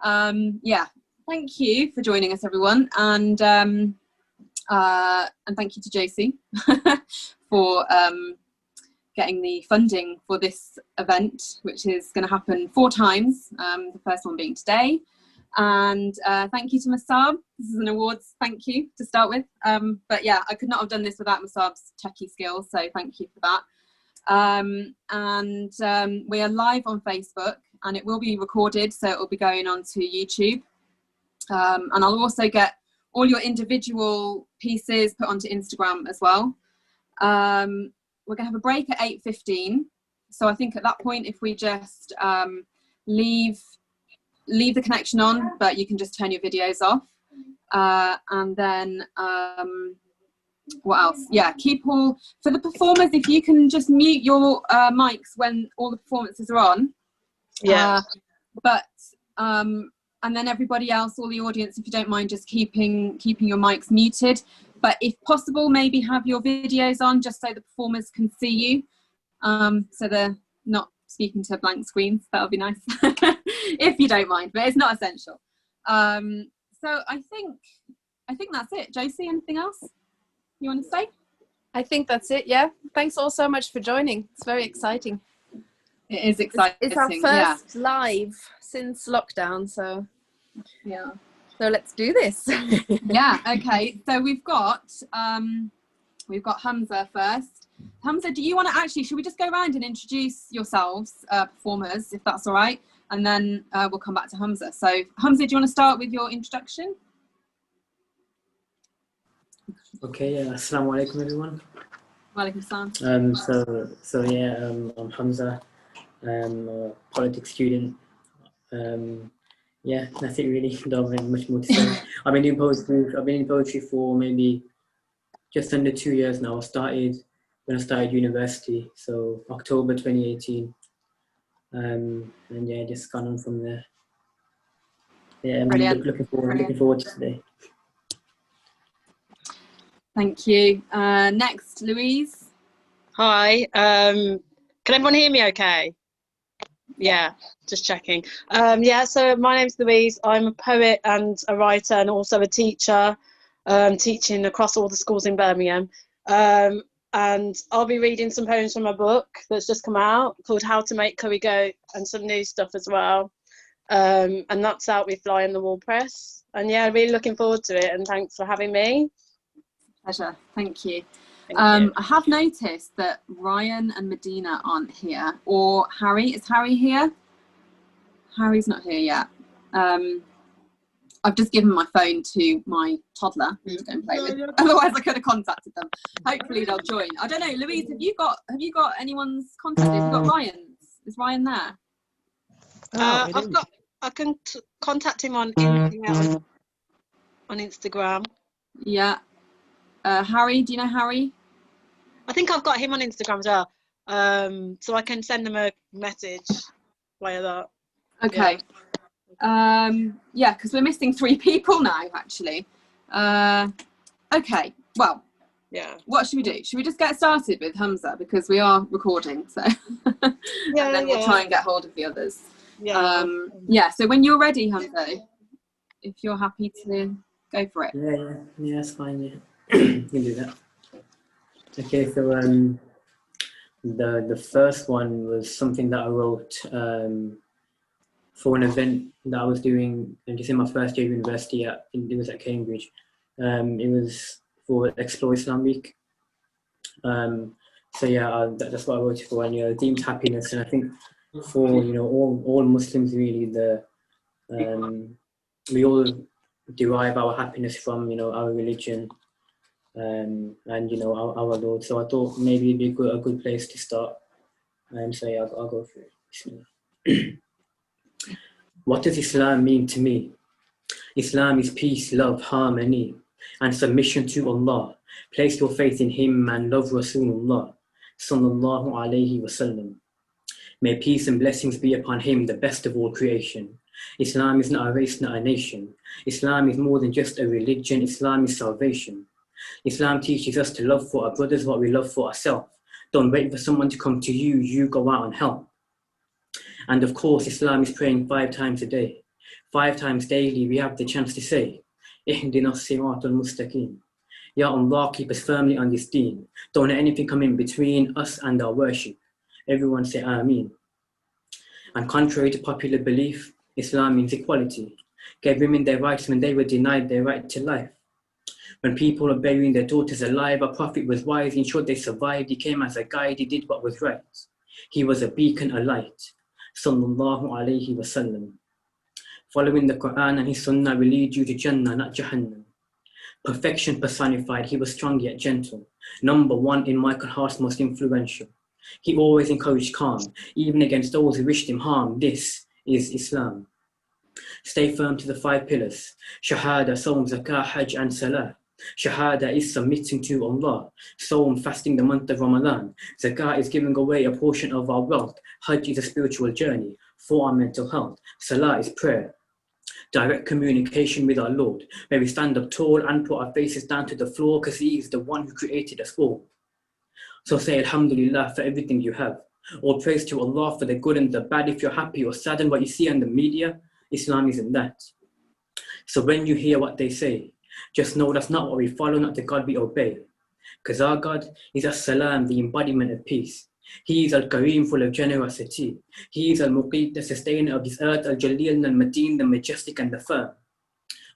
Yeah, thank you for joining us, everyone, and thank you to Josie for getting the funding for this event, which is going to happen 4 times, the first one being today. And thank you to Masab. This is an awards thank you to start with. But yeah, I could not have done this without Masab's techie skills, so thank you for that. We are live on Facebook, and it will be recorded, so it will be going on to YouTube. And I'll also get all your individual pieces put onto Instagram as well. We're going to have a break at 8:15. So I think at that point, if we just leave the connection on, but you can just turn your videos off. And then what else? Yeah, keep all, for the performers, if you can just mute your mics when all the performances are on. Yeah. And then everybody else, all the audience, if you don't mind, just keeping your mics muted. But if possible, maybe have your videos on just so the performers can see you. So they're not speaking to blank screens. That would be nice, if you don't mind, but it's not essential. So I think that's it. Josie, anything else you want to say? I think that's it, yeah. Thanks all so much for joining. It's very exciting. It is exciting. It's our first live since lockdown, so yeah. So let's do this. Yeah, okay. So we've got Hamza first. Hamza, do you want to actually, should we just go around and introduce yourselves, performers, if that's all right? And then we'll come back to Hamza. So Hamza, do you want to start with your introduction? Okay, assalamu alaikum everyone. Walaikum salam. So yeah, I'm Hamza. I'm a politics student. Yeah, that's it really. Don't have much more to say. I've been in poetry for maybe just under 2 years now. I started when I started university, so October 2018. And yeah, just gone on from there. Yeah, I'm looking forward to today. Thank you. Next, Louise. Hi. Can everyone hear me okay? Yeah, just checking. Yeah, so my name's Louise. I'm a poet and a writer and also a teacher, teaching across all the schools in Birmingham. And I'll be reading some poems from my book that's just come out called How to Make Curry Goat, and some new stuff as well. And that's out with Fly on the Wall Press. And yeah, really looking forward to it, and thanks for having me. Pleasure, thank you. I have noticed that Ryan and Medina aren't here, or Harry. Is Harry here? Harry's not here yet. I've just given my phone to my toddler to go and play with. Otherwise, I could have contacted them. Hopefully, they'll join. I don't know, Louise. Have you got anyone's contact? Have you got Ryan's? Is Ryan there? I can contact him on Instagram. Yeah. Harry, do you know Harry? I think I've got him on Instagram as well. So I can send him a message via that. Okay. Yeah, because we're missing 3 people now, actually. Okay, well, yeah. What should we do? Should we just get started with Hamza, because we are recording, so yeah, and then we'll try and get hold of the others. Yeah. Yeah. So when you're ready, Hamza, if you're happy to go for it. Yeah, that's fine. Yeah, you can do that. Okay, so the first one was something that I wrote for an event that I was doing just in my first year of university. It was at Cambridge. It was for Explore Islam Week. So yeah, that's what I wrote it for. And the theme's happiness, and I think for all Muslims really, we all derive our happiness from our religion. And our Lord. So I thought maybe it'd be a good place to start. So yeah, I'll go for it. What does Islam mean to me? Islam is peace, love, harmony, and submission to Allah. Place your faith in Him and love Rasulullah sallallahu alaihi wasallam. May peace and blessings be upon Him, the best of all creation. Islam is not a race, not a nation. Islam is more than just a religion. Islam is salvation. Islam teaches us to love for our brothers what we love for ourselves. Don't wait for someone to come to you, you go out and help. And of course, Islam is praying 5 times a day. 5 times daily we have the chance to say, Ihdina as-siratal mustaqim. Ya Allah, keep us firmly on this deen. Don't let anything come in between us and our worship. Everyone say Ameen. And contrary to popular belief, Islam means equality. Gave women their rights when they were denied their right to life. When people were burying their daughters alive, our Prophet was wise, ensured they survived. He came as a guide, he did what was right. He was a beacon, a light. Sallallahu alayhi wa sallam. Following the Quran and his Sunnah will lead you to Jannah, not Jahannam. Perfection personified, he was strong yet gentle. Number 1 in Michael Hart's most influential. He always encouraged calm, even against those who wished him harm. This is Islam. Stay firm to the 5 pillars. Shahada, Sawm, Zakah, Hajj and Salah. Shahada is submitting to Allah. Sawm, fasting the month of Ramadan. Zakah is giving away a portion of our wealth. Hajj is a spiritual journey for our mental health. Salah is prayer. Direct communication with our Lord, where we stand up tall and put our faces down to the floor because He is the one who created us all. So say Alhamdulillah for everything you have. All praise to Allah for the good and the bad. If you're happy or sad and what you see on the media, Islam isn't that. So when you hear what they say, just know that's not what we follow, not the God we obey. Because our God is As-Salam, the embodiment of peace. He is Al-Kareem, full of generosity. He is Al-Muqit, the sustainer of this earth, Al-Jalil, Al-Mateen, the majestic and the firm.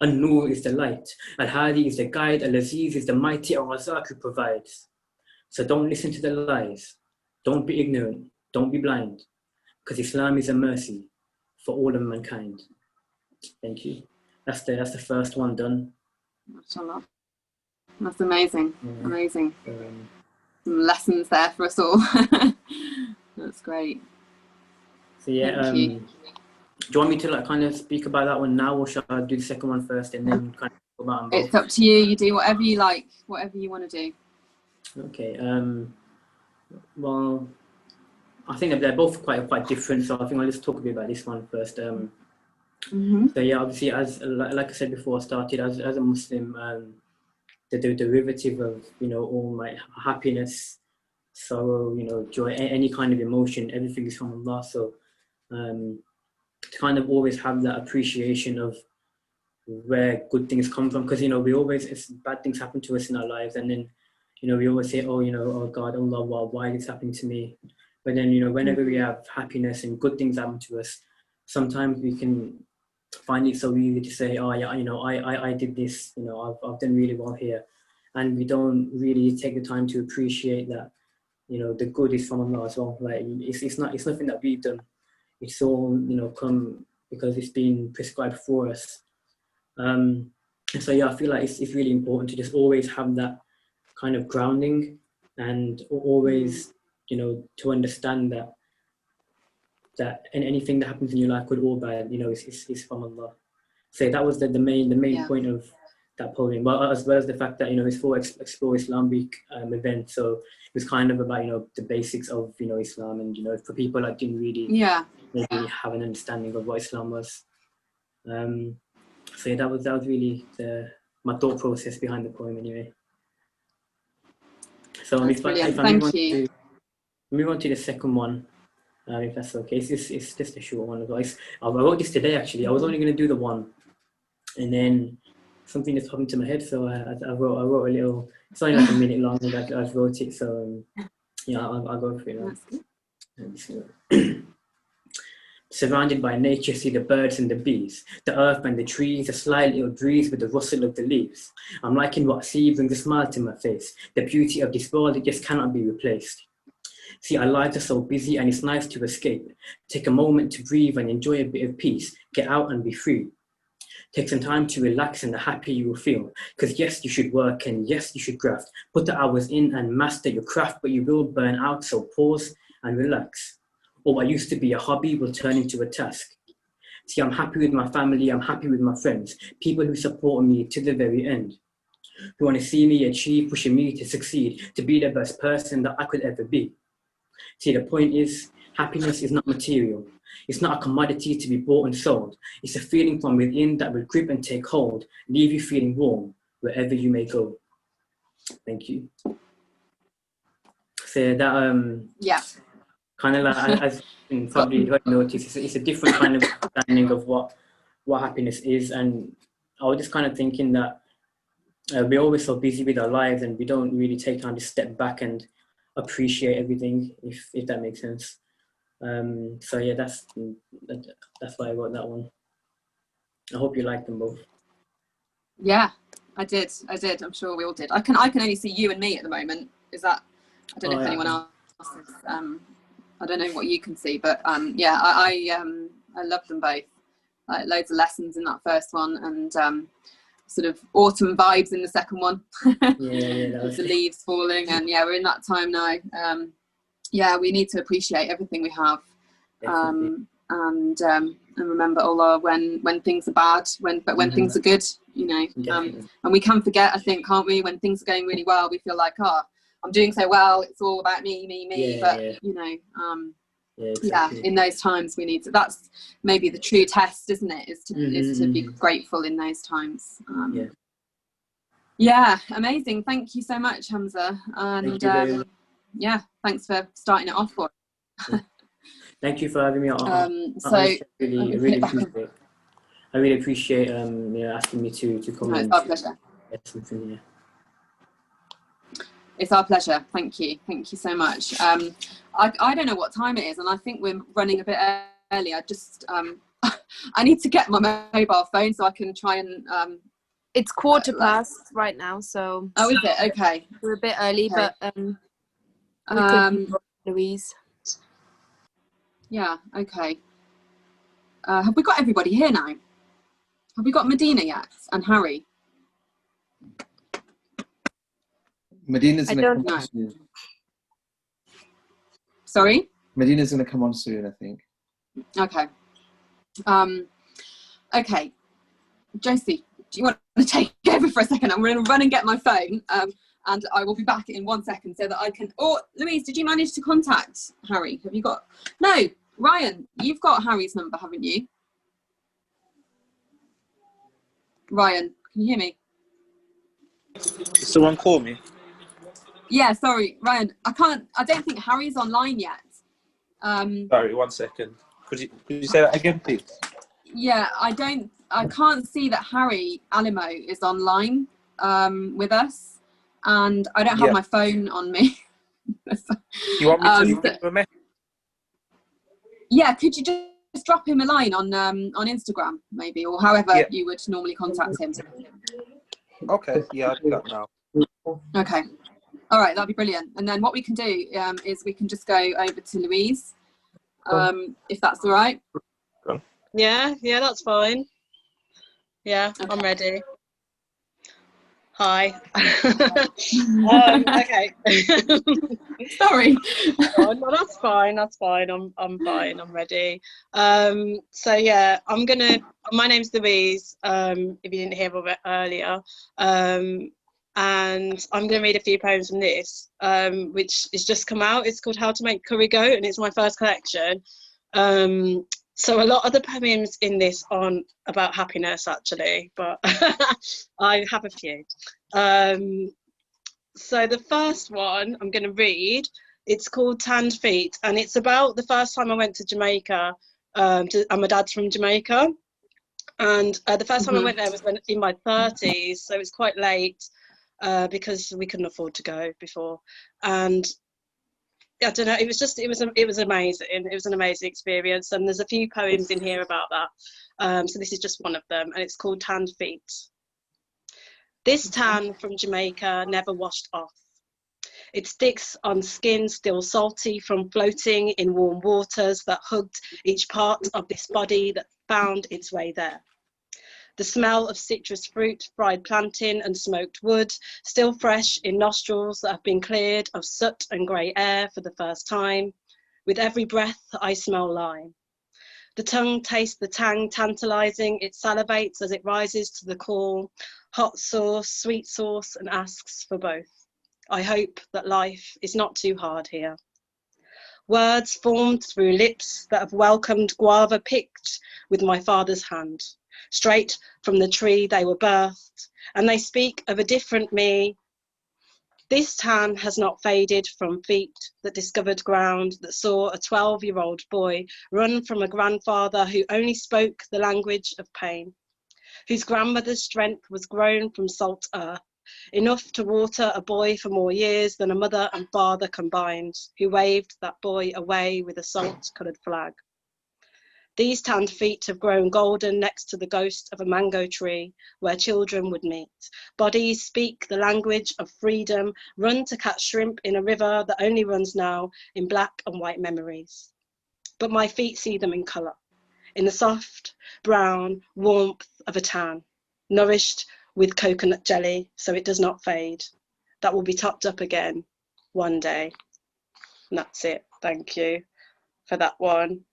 Al-Nur is the light. Al-Hadi is the guide. Al-Aziz is the mighty. Al-Razak who provides. So don't listen to the lies. Don't be ignorant. Don't be blind. Because Islam is a mercy for all of mankind. Thank you. That's the first one done. MashAllah. That's amazing. Yeah. Amazing. Some lessons there for us all. That's great. So yeah, do you want me to like kind of speak about that one now, or shall I do the second one first and then kind of talk about them both? It's up to you. You do whatever you like, whatever you want to do. Okay. Well, I think they're both quite different. So I think I'll just talk a bit about this one first. So yeah, obviously, as like I said before, I started as a Muslim. The derivative of all my happiness, sorrow, joy, any kind of emotion, everything is from Allah. So to kind of always have that appreciation of where good things come from, because we always, bad things happen to us in our lives, and then we always say, oh God, Allah, why is this happening to me? But then whenever we have happiness and good things happen to us, sometimes we can find it so easy to say, oh yeah, I did this, I've done really well here, and we don't really take the time to appreciate that the good is from Allah as well. Like it's nothing that we've done. It's all come because it's been prescribed for us. And so yeah, I feel like it's really important to just always have that kind of grounding, and always to understand that anything that happens in your life, good or bad, is from Allah. So that was the main point of that poem. Well, as well as the fact that it's for Explore Islam Week event. So it was kind of about the basics of Islam, and for people that didn't really maybe have an understanding of what Islam was. So yeah, that was really my thought process behind the poem anyway. So if I move on to the second one, if that's okay. It's just a short one as well. I wrote this today actually. I was only going to do the one, and then something just popped into my head, so I wrote a little. It's only like a minute long, and I wrote it. So yeah, I'll go for it now. Surrounded by nature, see the birds and the bees, the earth and the trees, a slight little breeze with the rustle of the leaves. I'm liking what I see, brings a smile to my face. The beauty of this world, it just cannot be replaced. See, our lives are so busy, and it's nice to escape. Take a moment to breathe and enjoy a bit of peace. Get out and be free. Take some time to relax, and the happier you will feel. Because yes, you should work, and yes, you should graft. Put the hours in and master your craft, but you will burn out, so pause and relax. Or what used to be a hobby will turn into a task. See, I'm happy with my family, I'm happy with my friends, people who support me to the very end, who want to see me achieve, pushing me to succeed, to be the best person that I could ever be. See, the point is, happiness is not material. It's not a commodity to be bought and sold. It's a feeling from within that will grip and take hold, leave you feeling warm wherever you may go. Thank you. So that, kind of like, as you probably noticed, it's a different kind of understanding of what what happiness is. And I was just kind of thinking that we're always so busy with our lives and we don't really take time to step back and appreciate everything, if that makes sense. So yeah, that's why I wrote that one. I hope you like them both. Yeah, I did. I'm sure we all did. I can only see you and me at the moment. Is that? I don't know if anyone else is. I don't know what you can see, but yeah, I love them both. Like loads of lessons in that first one, and sort of autumn vibes in the second one. Yeah, with the leaves falling, and yeah, we're in that time now. Yeah, we need to appreciate everything we have, and remember Allah when things are bad, but when things are good, you know. And we can forget, I think, can't we? When things are going really well, we feel like, oh, I'm doing so well, it's all about me. Yeah, but you know, yeah, in those times we need to. That's maybe the true test, isn't it? Is to be grateful in those times. Yeah, amazing. Thank you so much, Hamza. And yeah, thanks for starting it off for us. Thank you for having me on. I really appreciate asking me to come. No, it's our pleasure. It's our pleasure. Thank you so much. I don't know what time it is, and I think we're running a bit early. I just I need to get my mobile phone so I can try and it's 1:15 right now, so oh, is it? Okay, we're a bit early, okay. But we could Louise. Yeah, okay. Have we got everybody here now? Have we got Medina yet and Harry? Medina's going to come on soon. Sorry? Medina's going to come on soon, I think. Okay. Okay. Josie, do you want to take over for a second? I'm going to run and get my phone, and I will be back in 1 second so that I can... Or, Louise, did you manage to contact Harry? Have you got... No, Ryan, you've got Harry's number, haven't you? Ryan, can you hear me? Someone call me. Yeah, sorry, Ryan. I don't think Harry's online yet. Sorry, 1 second. Could you say that again, please? Yeah, I can't see that Harry Alimo is online with us, and I don't have my phone on me. You want me to give him a message? Yeah, could you just drop him a line on Instagram, maybe, or however you would normally contact him? Okay, yeah, I'll do that now. Okay. All right, that'd be brilliant. And then what we can do is we can just go over to Louise, if that's all right. Yeah, that's fine. Yeah, okay. I'm ready. Hi. Okay. Sorry. Oh, no, that's fine. I'm fine. I'm ready. So yeah, my name's Louise, if you didn't hear of it earlier. And I'm going to read a few poems from this, which has just come out. It's called How to Make Curry Goat, and it's my first collection. So a lot of the poems in this aren't about happiness, actually, but I have a few. So the first one I'm going to read, it's called Tanned Feet, and it's about the first time I went to Jamaica. And my dad's from Jamaica. And the first time I went there was in my 30s, so it's quite late. Because we couldn't afford to go before, and I don't know, it was amazing. It was an amazing experience, and there's a few poems in here about that, so this is just one of them, and it's called Tanned Feet. This tan from Jamaica never washed off. It sticks on skin still salty from floating in warm waters that hugged each part of this body that found its way there. The smell of citrus fruit, fried plantain and smoked wood, still fresh in nostrils that have been cleared of soot and grey air for the first time. With every breath, I smell lime. The tongue tastes the tang tantalising, it salivates as it rises to the call. Hot sauce, sweet sauce, and asks for both. I hope that life is not too hard here. Words formed through lips that have welcomed guava picked with my father's hand. Straight from the tree they were birthed, and they speak of a different me, This tan has not faded from feet that discovered ground, that saw a 12-year-old boy run from a grandfather who only spoke the language of pain, whose grandmother's strength was grown from salt earth, enough to water a boy for more years than a mother and father combined, who waved that boy away with a salt-coloured flag. These tanned feet have grown golden next to the ghost of a mango tree where children would meet. Bodies speak the language of freedom, run to catch shrimp in a river that only runs now in black and white memories. But my feet see them in colour, in the soft, brown warmth of a tan, nourished with coconut jelly so it does not fade. That will be topped up again one day. And that's it. Thank you for that one.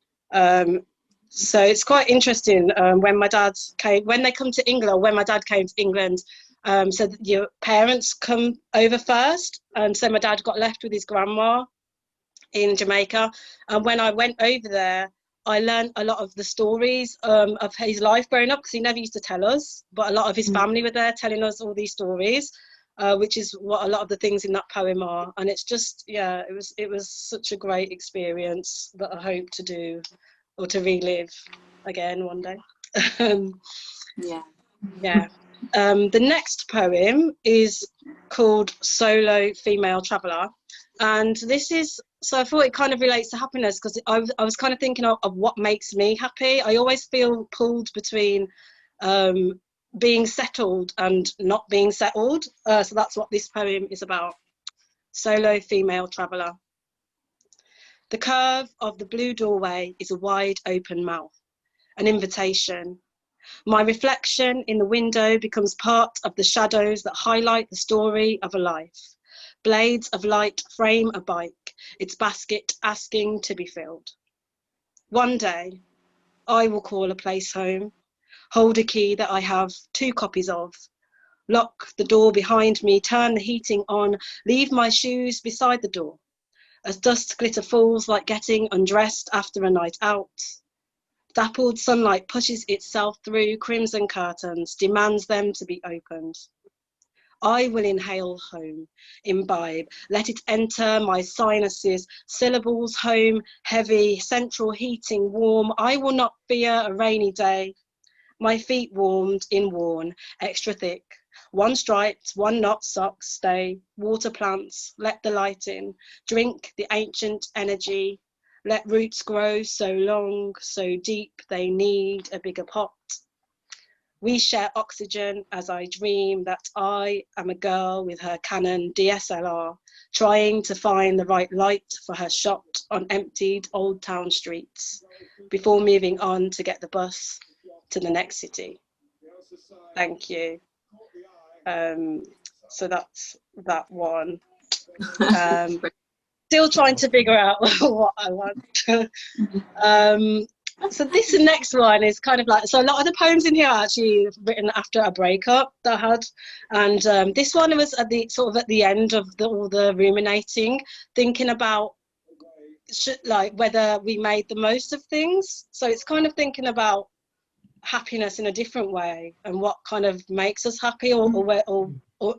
So it's quite interesting when my dad came, when they come to England, or when my dad came to England, so your parents come over first. And so my dad got left with his grandma in Jamaica. And when I went over there, I learned a lot of the stories of his life growing up, because he never used to tell us, but a lot of his family were there telling us all these stories, which is what a lot of the things in that poem are. And it's just, yeah, it was such a great experience that I hope to do, or to relive again one day. Yeah. The next poem is called Solo Female Traveller, and this is, so I thought it kind of relates to happiness, because I was kind of thinking of what makes me happy. I always feel pulled between being settled and not being settled, so that's what this poem is about. Solo Female Traveller. The curve of the blue doorway is a wide open mouth, an invitation. My reflection in the window becomes part of the shadows that highlight the story of a life. Blades of light frame a bike, its basket asking to be filled. One day, I will call a place home, hold a key that I have 2 copies of, lock the door behind me, turn the heating on, leave my shoes beside the door. As dust glitter falls like getting undressed after a night out. Dappled sunlight pushes itself through crimson curtains, demands them to be opened. I will inhale home, imbibe, let it enter my sinuses, syllables home, heavy, central heating warm. I will not fear a rainy day. My feet warmed in worn, extra thick. 1 striped, 1 knot socks stay, water plants, let the light in, drink the ancient energy, let roots grow so long, so deep they need a bigger pot. We share oxygen as I dream that I am a girl with her Canon DSLR, trying to find the right light for her shot on emptied old town streets, before moving on to get the bus to the next city. Thank you. So that's that one. Still trying to figure out what I want. So this next one is kind of like, so a lot of the poems in here are actually written after a breakup that I had, and this one was at the sort of at the end of all the ruminating, thinking about like whether we made the most of things. So it's kind of thinking about happiness in a different way, and what kind of makes us happy, or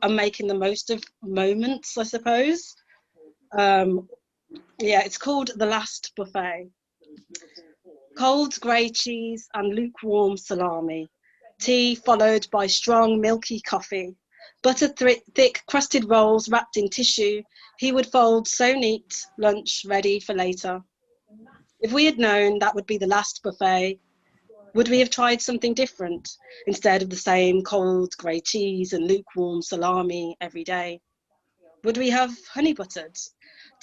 making the most of moments, I suppose. Yeah, it's called The Last Buffet. Cold grey cheese and lukewarm salami, tea followed by strong milky coffee, butter thick crusted rolls wrapped in tissue. He would fold so neat, lunch ready for later. If we had known that would be the last buffet, would we have tried something different instead of the same cold grey cheese and lukewarm salami every day? Would we have honey buttered,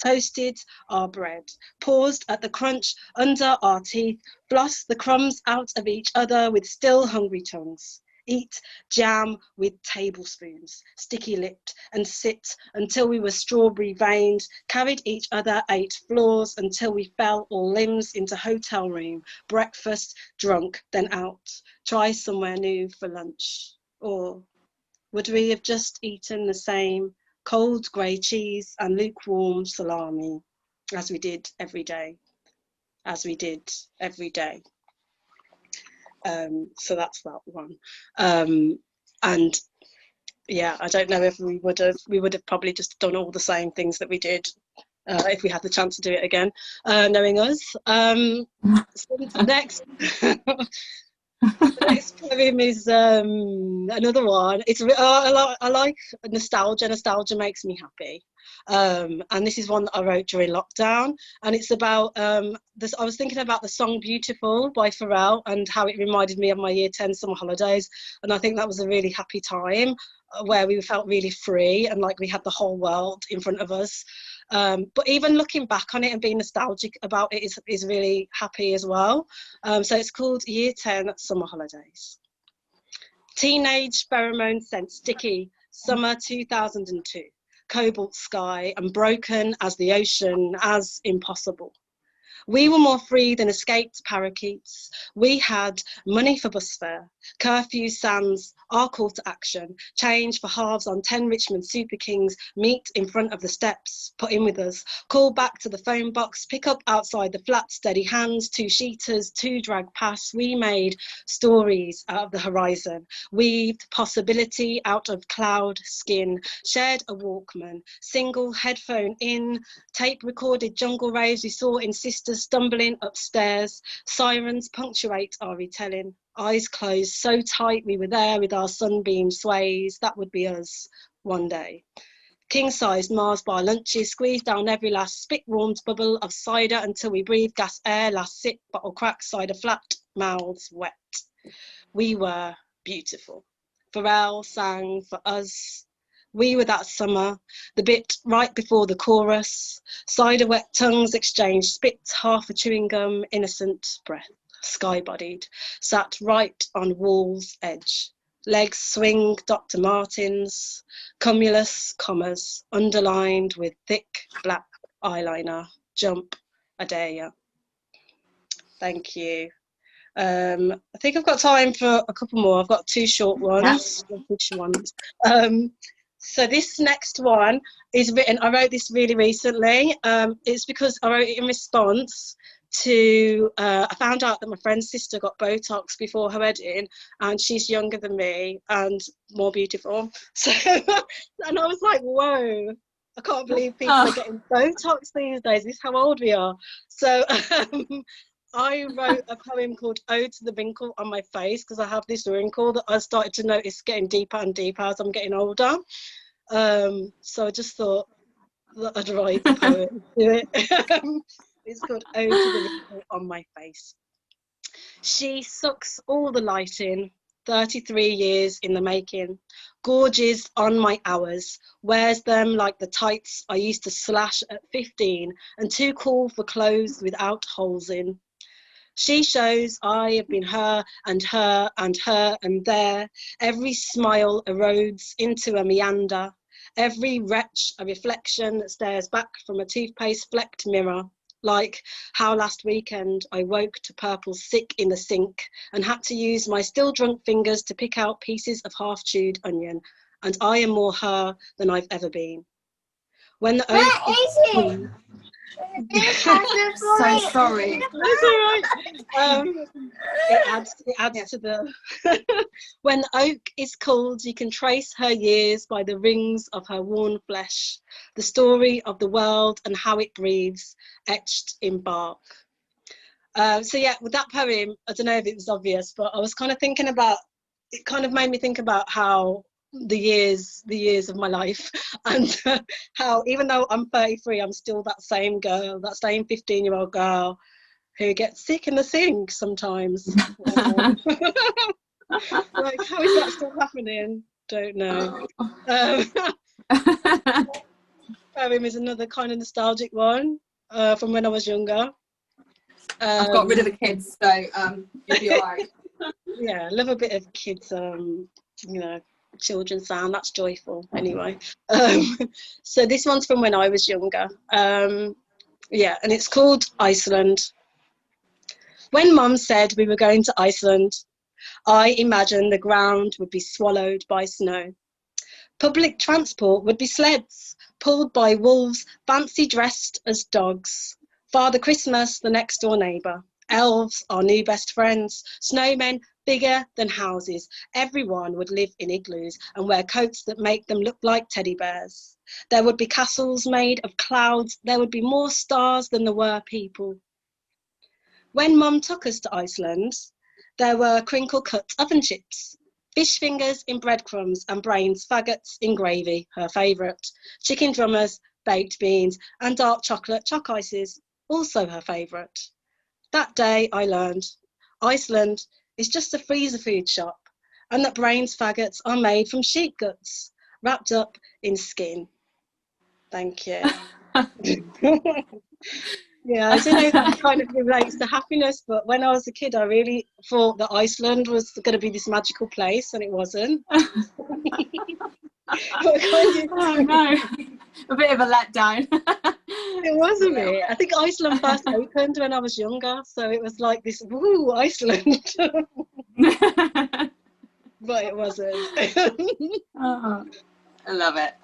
toasted our bread, paused at the crunch under our teeth, floss the crumbs out of each other with still hungry tongues, eat jam with tablespoons, sticky-lipped, and sit until we were strawberry-veined, carried each other 8 floors until we fell all limbs into hotel room, breakfast, drunk, then out, try somewhere new for lunch? Or would we have just eaten the same cold grey cheese and lukewarm salami as we did every day, so that's that one. And yeah, I don't know if we would have probably just done all the same things that we did if we had the chance to do it again, knowing us. So next. The next poem is another one. I like nostalgia. Nostalgia makes me happy. And this is one that I wrote during lockdown. And it's about this. I was thinking about the song "Beautiful" by Pharrell and how it reminded me of my Year 10 summer holidays. And I think that was a really happy time where we felt really free and like we had the whole world in front of us. But even looking back on it and being nostalgic about it is really happy as well. So it's called Year 10 Summer Holidays. Teenage pheromone scent sticky, summer 2002. Cobalt sky and broken as the ocean, as impossible. We were more free than escaped parakeets. We had money for bus fare, curfew sands, our call to action, change for halves on 10 Richmond Super Kings, meet in front of the steps, put in with us, call back to the phone box, pick up outside the flat, steady hands, 2 sheeters, 2 drag pass. We made stories out of the horizon, weaved possibility out of cloud skin, shared a Walkman, single headphone in, tape recorded jungle raves we saw in sisters stumbling upstairs, sirens punctuate our retelling, eyes closed so tight we were there with our sunbeam sways. That would be us one day. King-sized Mars bar lunches, squeezed down every last spit-warmed bubble of cider until we breathed gas air, last sip, bottle crack, cider flat, mouths wet. We were beautiful. Pharrell sang for us. We were that summer, the bit right before the chorus, cider wet tongues exchanged, spit half a chewing gum, innocent breath, sky-bodied, sat right on wall's edge, legs swing Dr. Martens, cumulus commas, underlined with thick black eyeliner, jump Adaya. Thank you. I think I've got time for a couple more. I've got 2 short ones. Yeah. So this next one is written, I wrote this really recently. It's because I wrote it in response to, I found out that my friend's sister got Botox before her wedding and she's younger than me and more beautiful. So, and I was like, whoa, I can't believe people are getting Botox these days. This is how old we are. So I wrote a poem called Ode to the Wrinkle on My Face because I have this wrinkle that I started to notice getting deeper and deeper as I'm getting older. So I just thought that I'd write a poem to it. It's called Ode to the Wrinkle on My Face. She sucks all the light in, 33 years in the making, gorges on my hours, wears them like the tights I used to slash at 15 and too cool for clothes without holes in. She shows I have been her and her and her and there. Every smile erodes into a meander. Every wretch a reflection that stares back from a toothpaste flecked mirror. Like how last weekend I woke to purple sick in the sink and had to use my still drunk fingers to pick out pieces of half-chewed onion. And I am more her than I've ever been. When the oak is So sorry. That's all right. It adds to the. When the oak is cold, you can trace her years by the rings of her worn flesh, the story of the world and how it breathes, etched in bark. So yeah, with that poem, I don't know if it was obvious, but I was kind of thinking about. It kind of made me think about how the years of my life and how even though I'm 33 I'm still that same girl, that same 15-year-old girl who gets sick in the sink sometimes. Like how is that still happening? Don't know. Poem is another kind of nostalgic one from when I was younger. I've got rid of the kids, so you'll be all right. Yeah, I love a bit of kids children's sound. That's joyful anyway. So this one's from when I was younger. Yeah, and it's called Iceland. When Mum said we were going to Iceland, I imagined the ground would be swallowed by snow. Public transport would be sleds pulled by wolves fancy dressed as dogs. Father Christmas, the next door neighbour, Elves, our new best friends. Snowmen, bigger than houses. Everyone would live in igloos and wear coats that make them look like teddy bears. There would be castles made of clouds. There would be more stars than there were people. When Mum took us to Iceland, there were crinkle-cut oven chips, fish fingers in breadcrumbs and brains faggots in gravy, her favourite, chicken drummers, baked beans and dark chocolate choc ices, also her favourite. That day I learned Iceland is just a freezer food shop and that brains faggots are made from sheep guts, wrapped up in skin. Thank you. Yeah, I don't know if that kind of relates to happiness, but when I was a kid, I really thought that Iceland was going to be this magical place, and it wasn't. Oh no, a bit of a letdown. It wasn't it? I think Iceland first opened when I was younger, so it was like this, woo, Iceland. But it wasn't. Oh, I love it.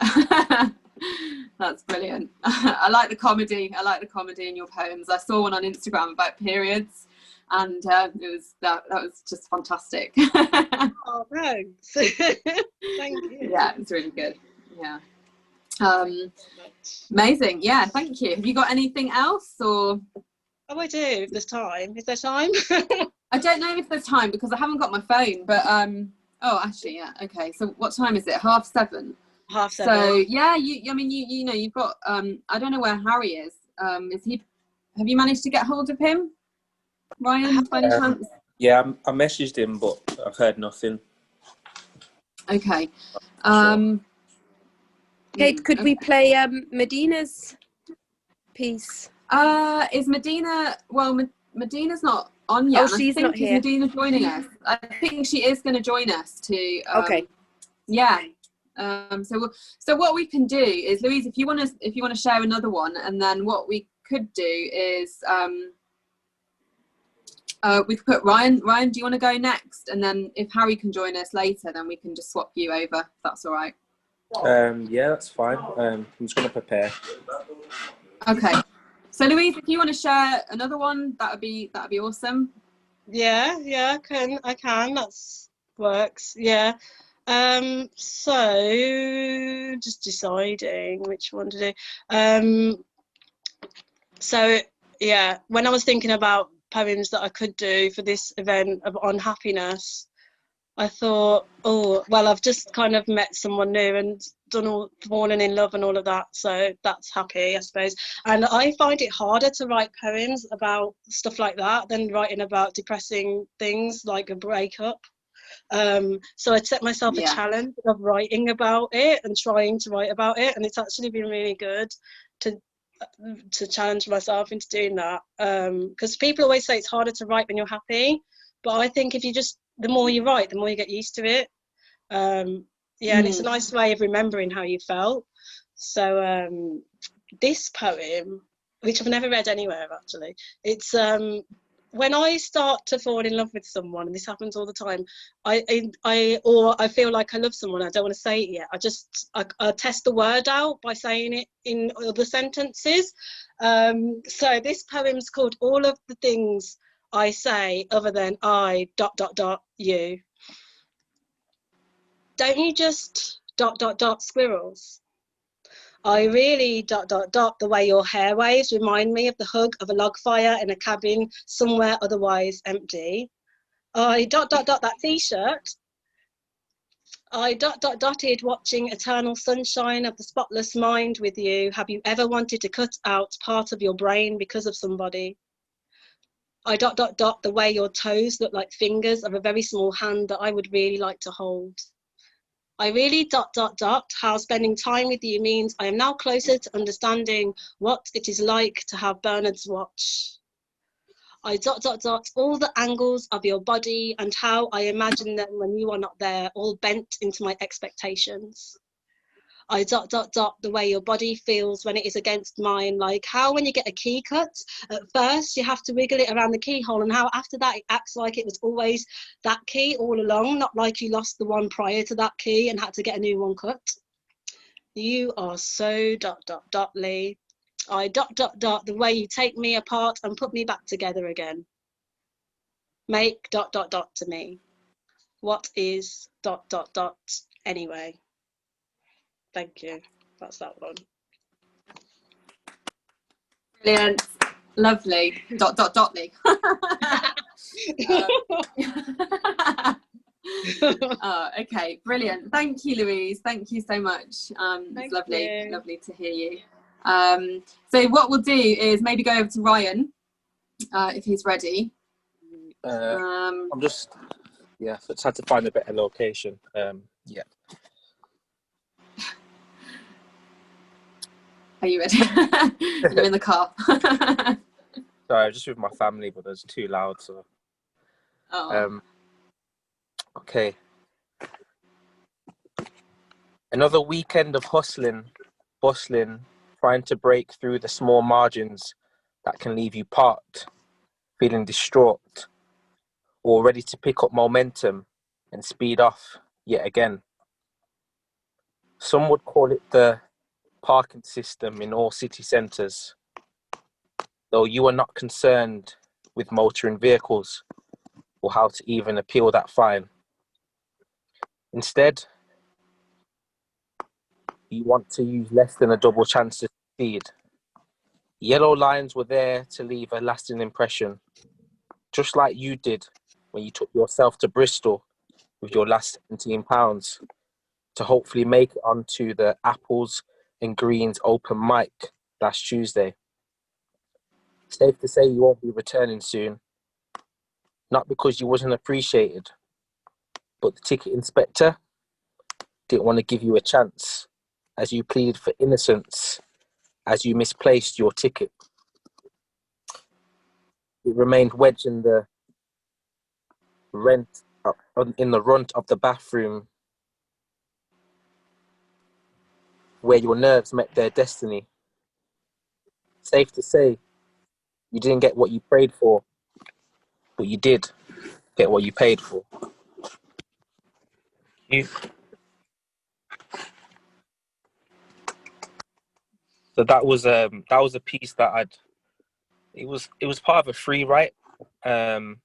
That's brilliant. I like the comedy. I like the comedy in your poems. I saw one on Instagram about periods, and it was that was just fantastic. Oh, thanks. Thank you. Yeah, it's really good. Yeah. Amazing. Yeah, thank you. Have you got anything else, or? Oh, I do. If there's time. Is there time? I don't know if there's time because I haven't got my phone. But oh, actually, yeah. Okay. So what time is it? 7:30. 7:30. So yeah, I mean, you know, you've got. I don't know where Harry is. Is he? Have you managed to get hold of him, Ryan? By any chance? Yeah, I messaged him, but I've heard nothing. Okay. Kate, could we play Medina's piece? Is Medina? Well, Medina's not on yet. Oh, she's not here. Is Medina joining us? I think she is going to join us to. Okay. Yeah. So what we can do is, Louise, if you want to share another one, and then what we could do is we could put Ryan. Ryan, do you want to go next? And then if Harry can join us later, then we can just swap you over. If that's all right. Yeah, that's fine. I'm just going to prepare. Okay. So Louise, if you want to share another one, that'd be awesome. Yeah, I can. That's works. Yeah. So just deciding which one to do. So yeah, when I was thinking about poems that I could do for this event on happiness, I thought, oh, well, I've just kind of met someone new and fallen in love and all of that, so that's happy, I suppose. And I find it harder to write poems about stuff like that than writing about depressing things like a breakup. So I set myself a challenge of writing about it and trying to write about it, and it's actually been really good to challenge myself into doing that, because people always say it's harder to write when you're happy, but I think if you just, the more you write, the more you get used to it. And it's a nice way of remembering how you felt. So this poem, which I've never read anywhere actually, it's when I start to fall in love with someone, and this happens all the time, or I feel like I love someone, I don't want to say it yet. I test the word out by saying it in other sentences. So this poem's called All of the Things I Say Other Than I ... You. Don't you just ... squirrels? I really ... the way your hair waves remind me of the hug of a log fire in a cabin somewhere otherwise empty. I ... that t-shirt. I ... dotted watching eternal sunshine of the spotless mind with you. Have you ever wanted to cut out part of your brain because of somebody? I ... the way your toes look like fingers of a very small hand that I would really like to hold. I really ... how spending time with you means I am now closer to understanding what it is like to have Bernard's watch. I ... all the angles of your body and how I imagine them when you are not there, all bent into my expectations. I ... the way your body feels when it is against mine, like how when you get a key cut, at first you have to wiggle it around the keyhole, and how after that it acts like it was always that key all along, not like you lost the one prior to that key and had to get a new one cut. You are so ... Lee. I ... the way you take me apart and put me back together again. make ... to me. What is ... anyway? Thank you. That's that one. Brilliant. Lovely. ... me. Oh, okay, brilliant. Thank you, Louise. Thank you so much. It's lovely to hear you. So what we'll do is maybe go over to Ryan, if he's ready. I'm just, just had to find a better location. Yeah. Are you ready? You're in the car. Sorry, just with my family, but it's too loud. So. Oh. Okay. Another weekend of hustling, bustling, trying to break through the small margins that can leave you parked, feeling distraught, or ready to pick up momentum and speed off yet again. Some would call it the parking system in all city centres, though you are not concerned with motoring vehicles or how to even appeal that fine. Instead, you want to use less than a double chance to succeed. Yellow lines were there to leave a lasting impression, just like you did when you took yourself to Bristol with your last £17 to hopefully make it onto the Apples and Greens open mic last Tuesday. Safe to say you won't be returning soon, not because you wasn't appreciated, but the ticket inspector didn't want to give you a chance as you pleaded for innocence as you misplaced your ticket. It remained wedged in the runt of the bathroom where your nerves met their destiny. Safe to say, you didn't get what you prayed for, but you did get what you paid for. So that was a piece that it was part of a free write. Didn't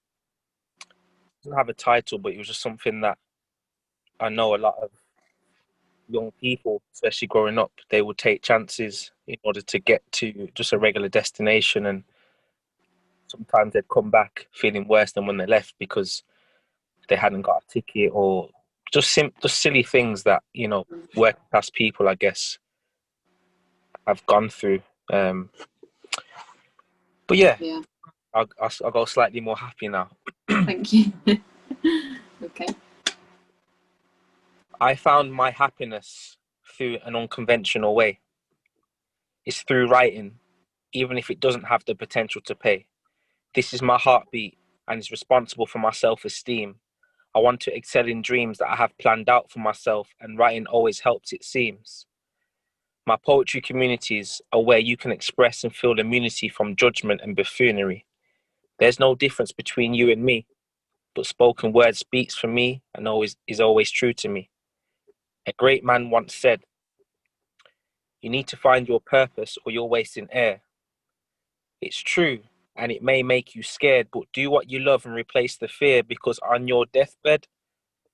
have a title, but it was just something that I know a lot of young people, especially growing up, they would take chances in order to get to just a regular destination, and sometimes they'd come back feeling worse than when they left because they hadn't got a ticket, or just silly things that, you know, working class people, I guess, have gone through. But yeah. I'll go slightly more happy now. Thank you. Okay. I found my happiness through an unconventional way. It's through writing, even if it doesn't have the potential to pay. This is my heartbeat and is responsible for my self-esteem. I want to excel in dreams that I have planned out for myself, and writing always helps, it seems. My poetry communities are where you can express and feel immunity from judgment and buffoonery. There's no difference between you and me, but spoken word speaks for me and is always true to me. A great man once said, "You need to find your purpose or you're wasting air." It's true, and it may make you scared, but do what you love and replace the fear, because on your deathbed,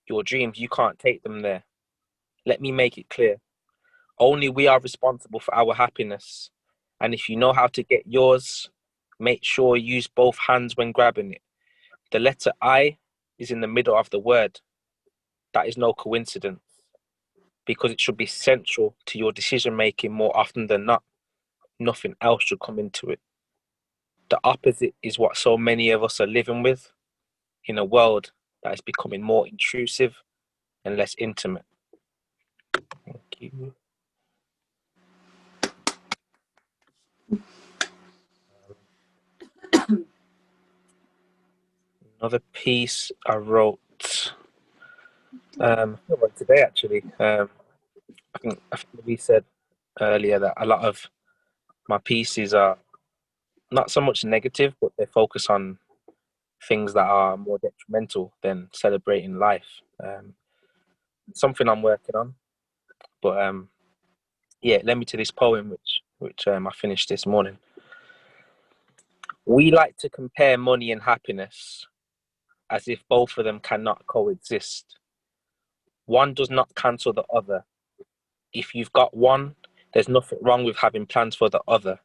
your dreams, you can't take them there. Let me make it clear. Only we are responsible for our happiness. And if you know how to get yours, make sure you use both hands when grabbing it. The letter I is in the middle of the word. That is no coincidence, because it should be central to your decision making more often than not. Nothing else should come into it. The opposite is what so many of us are living with in a world that is becoming more intrusive and less intimate. Thank you. Another piece I wrote today, actually. I think we said earlier that a lot of my pieces are not so much negative, but they focus on things that are more detrimental than celebrating life. Something I'm working on, but it led me to this poem which I finished this morning. We like to compare money and happiness, as if both of them cannot coexist. One does not cancel the other. If you've got one, there's nothing wrong with having plans for the other,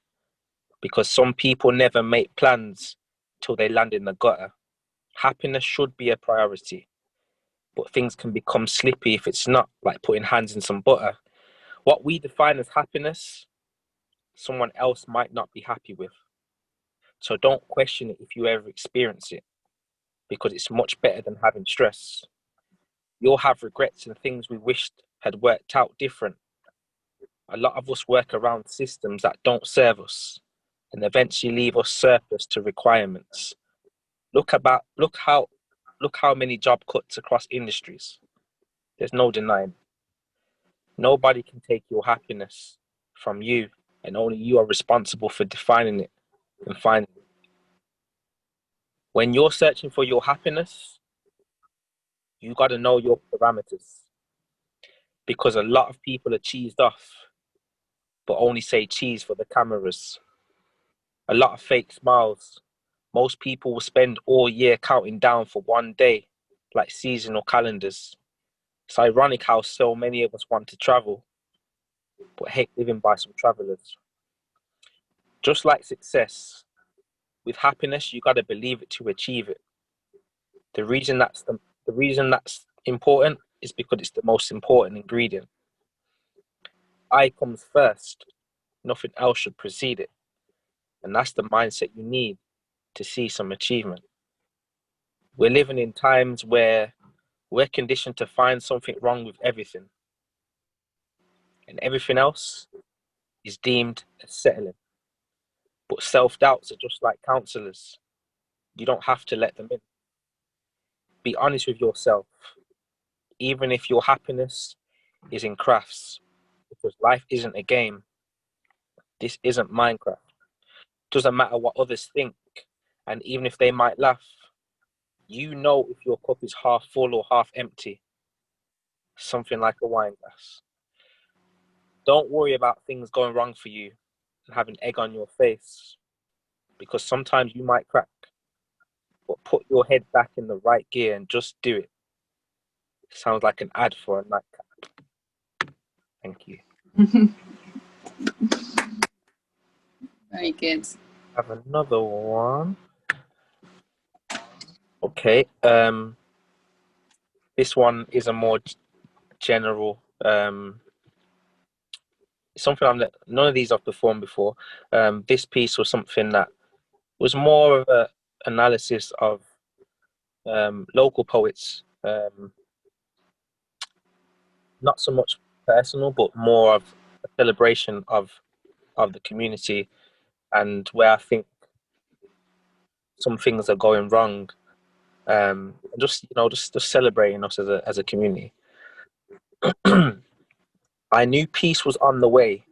because some people never make plans till they land in the gutter. Happiness should be a priority, but things can become slippy if it's not, like putting hands in some butter. What we define as happiness, someone else might not be happy with. So don't question it if you ever experience it, because it's much better than having stress. You'll have regrets and things we wished had worked out different. A lot of us work around systems that don't serve us and eventually leave us surplus to requirements. Look how many job cuts across industries. There's no denying. Nobody can take your happiness from you, and only you are responsible for defining it and finding it. When you're searching for your happiness, you got to know your parameters, because a lot of people are cheesed off, but only say cheese for the cameras. A lot of fake smiles. Most people will spend all year counting down for one day, like seasonal calendars. It's ironic how so many of us want to travel, but hate living by some travelers. Just like success, with happiness, you got to believe it to achieve it. The reason that's important is because it's the most important ingredient. I comes first. Nothing else should precede it. And that's the mindset you need to see some achievement. We're living in times where we're conditioned to find something wrong with everything, and everything else is deemed as settling. But self-doubts are just like counselors. You don't have to let them in. Be honest with yourself, even if your happiness is in crafts, because life isn't a game. This isn't Minecraft. Doesn't matter what others think, and even if they might laugh, you know if your cup is half full or half empty. Something like a wine glass. Don't worry about things going wrong for you and having egg on your face, because sometimes you might crack. But put your head back in the right gear and just do it. Sounds like an ad for a nightcap. Thank you. Very good. I have another one. Okay. This one is a more general. Something none of these I've performed before. This piece was something that was more of an analysis of local poets. Not so much personal, but more of a celebration of the community, and where I think some things are going wrong. Just celebrating us as a community. I knew peace was on the way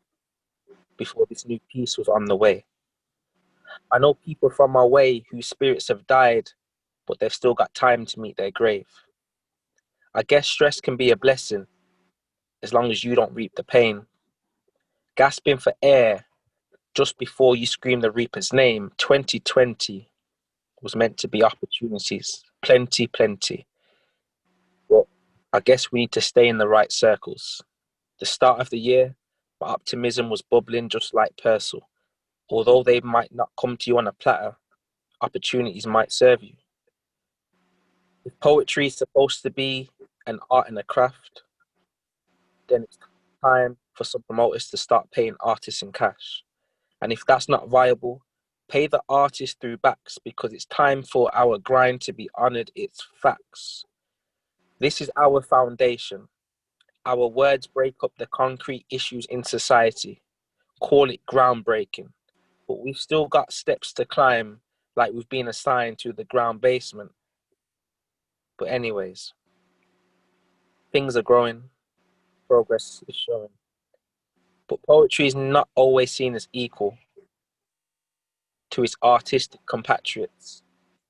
before this new peace was on the way. I know people from my way whose spirits have died, but they've still got time to meet their grave. I guess stress can be a blessing as long as you don't reap the pain. Gasping for air just before you scream the reaper's name. 2020 was meant to be opportunities, plenty. But I guess we need to stay in the right circles. The start of the year, my optimism was bubbling just like Purcell. Although they might not come to you on a platter, opportunities might serve you. If poetry is supposed to be an art and a craft, then it's time for some promoters to start paying artists in cash. And if that's not viable, pay the artist through backs, because it's time for our grind to be honoured its facts. This is our foundation. Our words break up the concrete issues in society. Call it groundbreaking. But we've still got steps to climb, like we've been assigned to the ground basement. But anyways, things are growing, progress is showing. But poetry is not always seen as equal to its artistic compatriots.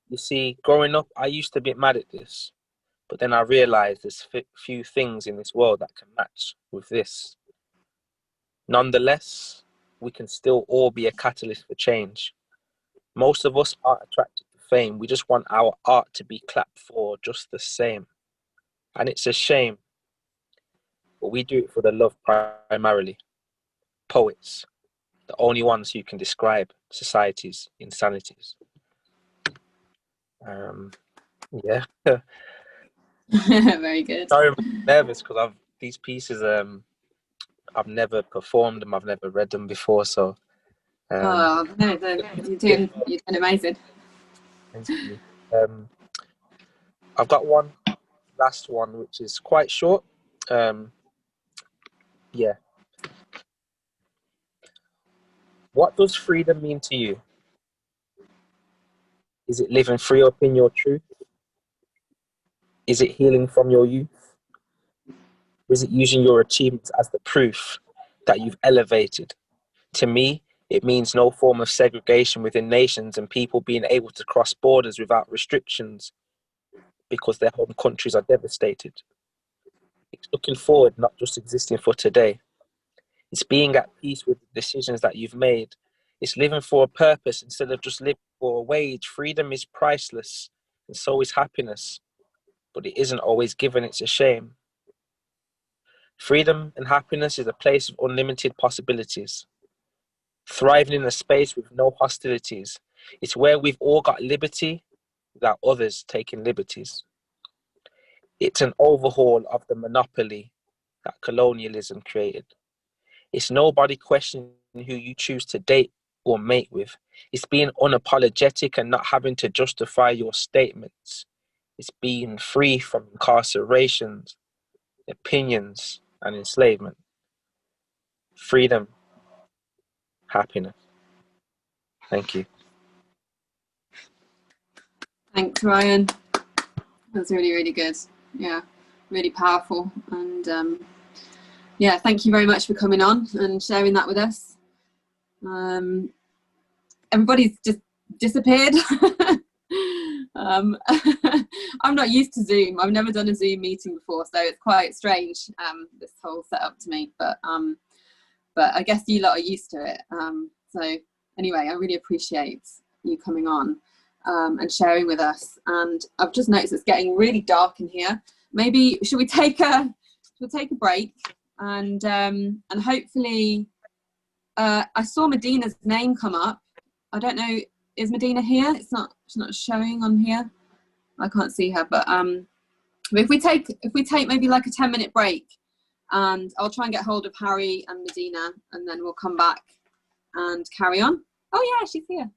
You see, growing up, I used to be mad at this, but then I realised there's few things in this world that can match with this. Nonetheless, we can still all be a catalyst for change. Most of us aren't attracted to fame. We just want our art to be clapped for just the same. And it's a shame. But we do it for the love primarily. Poets, the only ones who can describe society's insanities. Yeah. Very good. Sorry, I'm nervous because these pieces, I've never performed them, I've never read them before, so. No, you're doing amazing. Thank you. I've got one last one, which is quite short. Yeah. What does freedom mean to you? Is it living free up in your truth? Is it healing from your youth? Or is it using your achievements as the proof that you've elevated? To me, it means no form of segregation within nations and people being able to cross borders without restrictions because their home countries are devastated. It's looking forward, not just existing for today. It's being at peace with the decisions that you've made. It's living for a purpose instead of just living for a wage. Freedom is priceless, and so is happiness. But it isn't always given, it's a shame. Freedom and happiness is a place of unlimited possibilities. Thriving in a space with no hostilities. It's where we've all got liberty without others taking liberties. It's an overhaul of the monopoly that colonialism created. It's nobody questioning who you choose to date or mate with. It's being unapologetic and not having to justify your statements. It's being free from incarcerations, opinions, and enslavement. Freedom, happiness. Thank you. Thanks, Ryan. That's really, really good. Yeah, really powerful. And yeah, thank you very much for coming on and sharing that with us. Everybody's just disappeared. I'm not used to Zoom. I've never done a Zoom meeting before, so it's quite strange, this whole setup to me. But I guess you lot are used to it. So anyway, I really appreciate you coming on and sharing with us. And I've just noticed it's getting really dark in here. Maybe should we take a break and hopefully I saw Medina's name come up. I don't know, is Medina here? She's not showing on here. I can't see her, but if we take maybe like a 10-minute break, and I'll try and get hold of Harry and Medina, and then we'll come back and carry on. Oh yeah, she's here.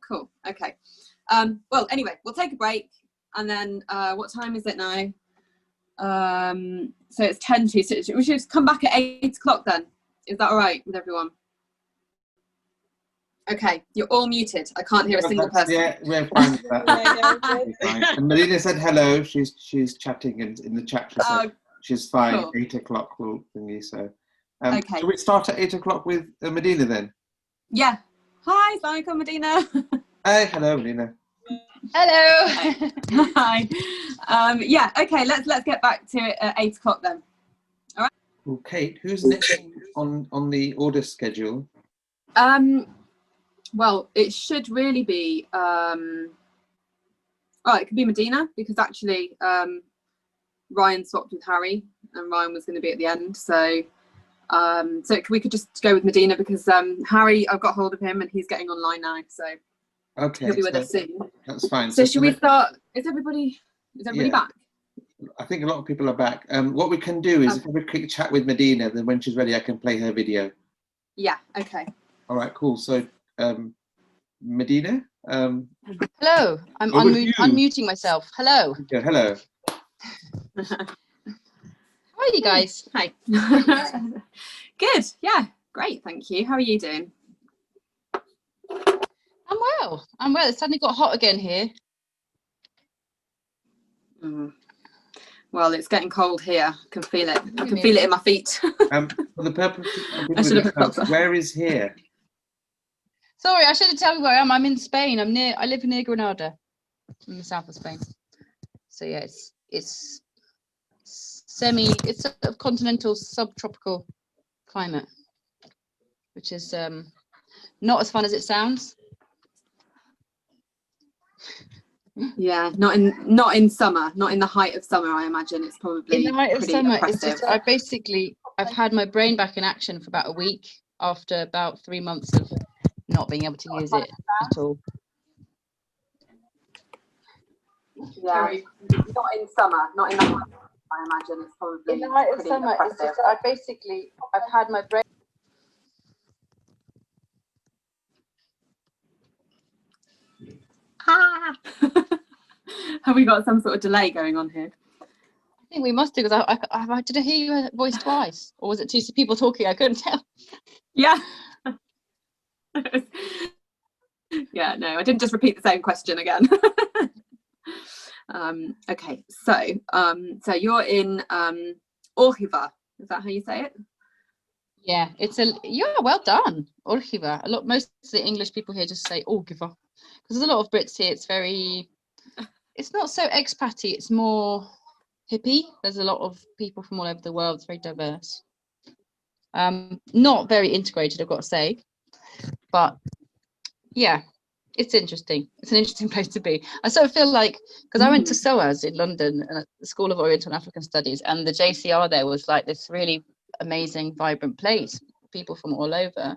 Cool. Okay. Well, anyway, we'll take a break, and then what time is it now? So it's 10 to. So we should come back at 8 o'clock then. Is that all right with everyone? Okay, you're all muted. I can't hear a single person. Yeah, we're fine with that. And Medina said hello. She's chatting in the chat. She said she's fine. Cool. 8 o'clock will thingy. So, okay. Shall we start at 8 o'clock with Medina then? Yeah. Hi, assalamualaikum, Medina. Hey, hello, Medina. Hello. Hi. Yeah. Okay. Let's get back to it at 8 o'clock then. All right. Well, Kate, who's next on the order schedule? Well, it should really be, it could be Medina, because actually Ryan swapped with Harry and Ryan was going to be at the end. So we could just go with Medina because Harry, I've got hold of him and he's getting online now. So okay, he'll be with us soon. That's fine. So should we start? Is everybody back? I think a lot of people are back. What we can do is if we have a quick chat with Medina, then when she's ready, I can play her video. Yeah, okay. All right, cool. So Medina? Hello, I'm unmuting myself. Hello. Yeah, hello. How are you guys? Hi. Good, yeah, great, thank you. How are you doing? I'm well. It's suddenly got hot again here. Well, it's getting cold here. I can feel it. I can feel it in my feet. For the purpose of where is here? Sorry, I should have told you where I am. I'm in Spain. I live near Granada, in the south of Spain. So yeah, it's a continental subtropical climate, which is not as fun as it sounds. Yeah, not in summer, not in the height of summer. I imagine it's probably in the height of pretty summer. oppressive. It's just I've had my brain back in action for about a week after about 3 months of not being able to use it at all. Yeah, not in summer, not in the height. I imagine it's probably in the height of pretty summer. oppressive. It's just I've had my brain. Have we got some sort of delay going on here? I think we must do, because I did I hear your voice twice, or was it two people talking? I couldn't tell. Yeah. Yeah, no, I didn't just repeat the same question again. Okay, so you're in Orchiva, is that how you say it? Yeah, well done, Orchiva. Most of the English people here just say Orchiva, because there's a lot of Brits here. It's not so expatty, it's more hippie. There's a lot of people from all over the world. It's very diverse. Not very integrated, I've got to say, but yeah, it's interesting. It's an interesting place to be. I sort of feel like, because I went to SOAS in London, the School of Oriental and African Studies, and the JCR there was like this really amazing, vibrant place, people from all over.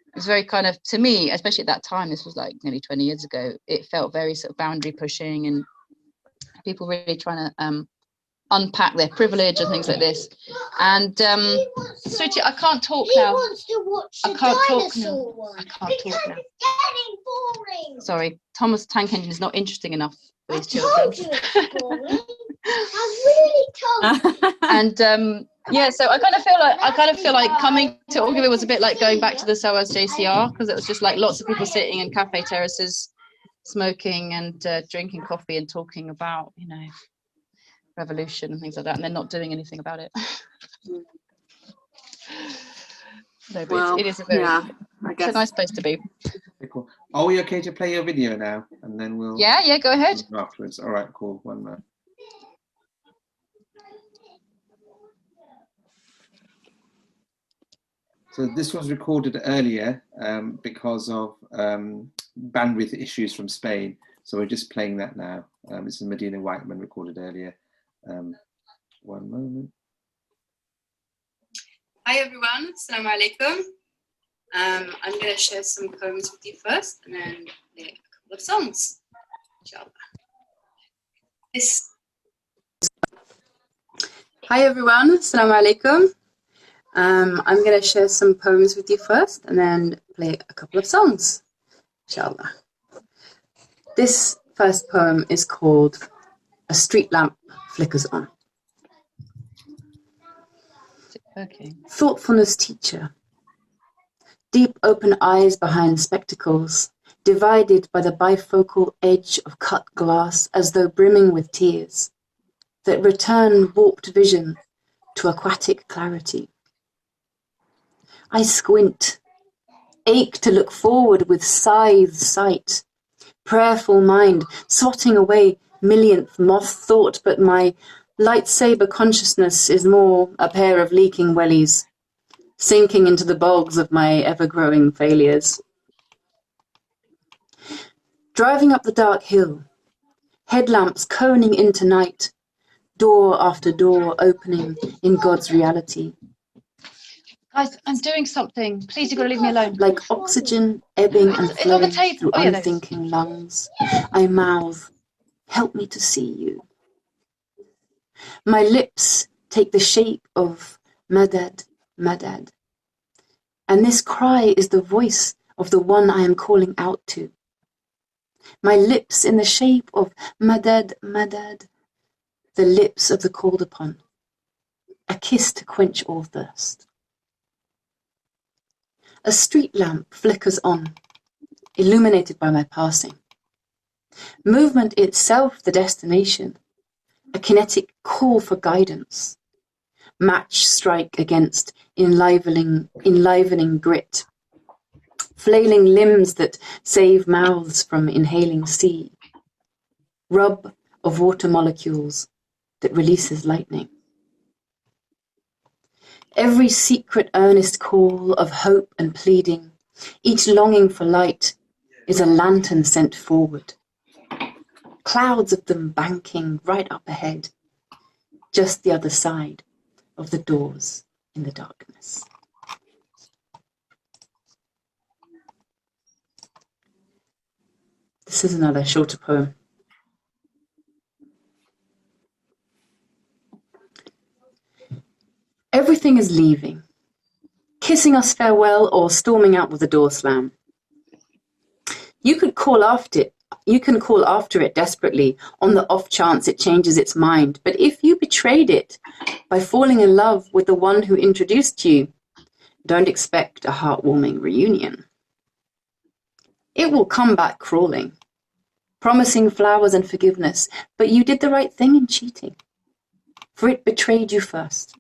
It was very kind of, to me, especially at that time, this was like nearly 20 years ago, it felt very sort of boundary pushing and people really trying to unpack their privilege and things like this. And Sweetie, I can't talk now. I can't talk now. Sorry, Thomas Tank Engine is not interesting enough for these children. And yeah, so I kind of feel like coming to Orchiva was a bit like going back to the SOAS JCR, because it was just like lots of people sitting in cafe terraces, smoking and drinking coffee and talking about, revolution and things like that, and they're not doing anything about it. No, but well, it is a very, I guess. it's a nice place to be. Okay, cool. Are we okay to play your video now, and then we'll? Yeah, go ahead. Afterwards. All right, cool. One more. So this was recorded earlier because of bandwidth issues from Spain. So we're just playing that now. This is Medina Whiteman, recorded earlier. One moment. Hi everyone, Assalamu alaikum. I'm going to share some poems with you first and then play a couple of songs, inshallah. Hi everyone, Assalamu alaikum. I'm going to share some poems with you first and then play a couple of songs, inshallah. This first poem is called A Street Lamp Flickers On. Okay. Thoughtfulness teacher. Deep open eyes behind spectacles, divided by the bifocal edge of cut glass as though brimming with tears, that return warped vision to aquatic clarity. I squint, ache to look forward with scythe sight, prayerful mind swatting away millionth moth thought, but my lightsaber consciousness is more a pair of leaking wellies, sinking into the bogs of my ever-growing failures. Driving up the dark hill, headlamps coning into night, door after door opening in God's reality. Guys, I'm doing something. Please, you've got to leave me alone. Like oxygen ebbing and flowing through unthinking lungs, I mouth, help me to see you. My lips take the shape of madad, madad. And this cry is the voice of the one I am calling out to. My lips in the shape of madad, madad, the lips of the called upon. A kiss to quench all thirst. A street lamp flickers on, illuminated by my passing. Movement itself the destination, a kinetic call for guidance. Match strike against enlivening grit. Flailing limbs that save mouths from inhaling sea. Rub of water molecules that releases lightning. Every secret earnest call of hope and pleading, each longing for light, is a lantern sent forward. clouds of them banking right up ahead, just the other side of the doors in the darkness. This is another shorter poem. Everything is leaving, kissing us farewell or storming out with the door slam. You can call after it desperately on the off chance it changes its mind. But if you betrayed it by falling in love with the one who introduced you, don't expect a heartwarming reunion. It will come back crawling, promising flowers and forgiveness, but you did the right thing in cheating, for it betrayed you first,